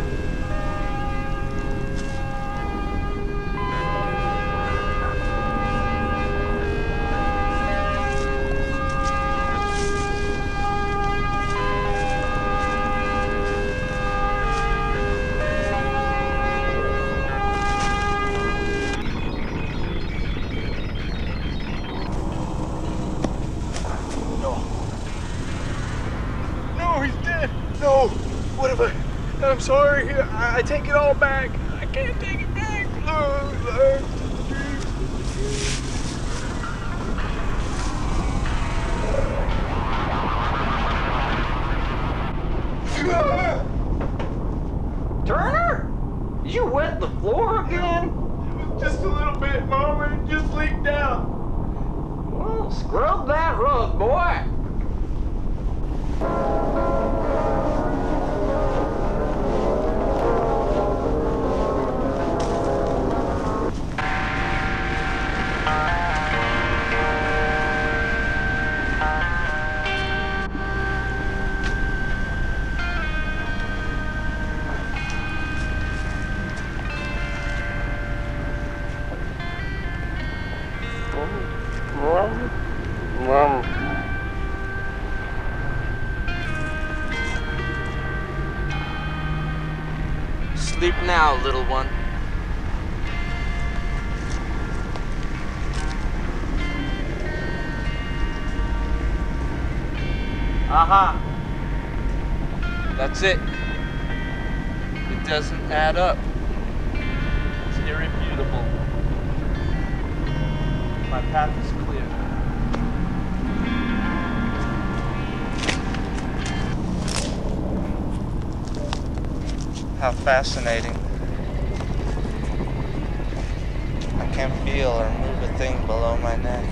No, he's dead. No, what have I? I'm sorry. I take it all back. I can't take it back. Turner? Did you wet the floor again? It was just a little bit, Mama. It just leaked out. Well, scrub that rug, boy. Sleep now, little one. Aha! That's it. It doesn't add up. It's irrefutable. My path is clear. How fascinating. I can't feel or move a thing below my neck.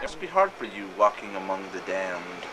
It must be hard for you walking among the damned.